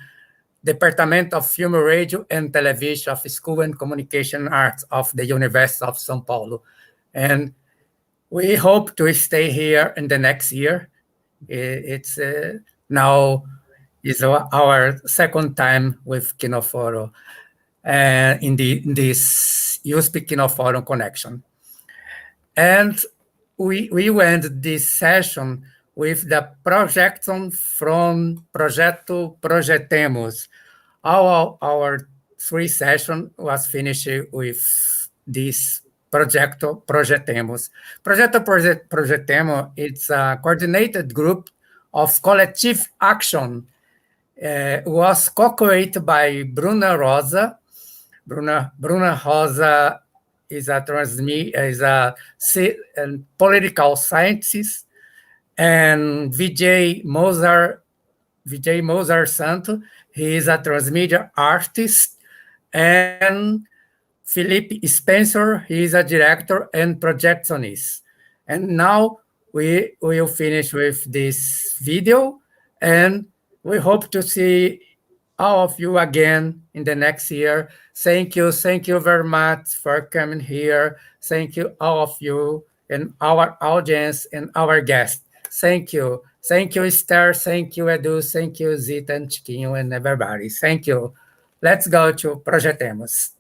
Department of Film, Radio, and Television of School and Communication Arts of the University of São Paulo. And we hope to stay here in the next year. It's now is our second time with Kinoforum in this USP-Kinoforum connection. And we went this session with the projection from Projeto Projetemos. Our 3 session was finished with this Projeto Projetemos. Projeto Projetemos, it's a coordinated group of collective action was co-created by Bruna Rosa. Bruna Rosa is a political scientist, and Vijay Mozar Santo, he is a transmedia artist, and Philip Spencer, he is a director and projectionist. And now we will finish with this video, and we hope to see all of you again in the next year. Thank you very much for coming here. Thank you, all of you, and our audience and our guests. Thank you. Thank you, Esther. Thank you, Edu. Thank you, Zita and Chiquinho and everybody. Thank you. Let's go to Projetemos.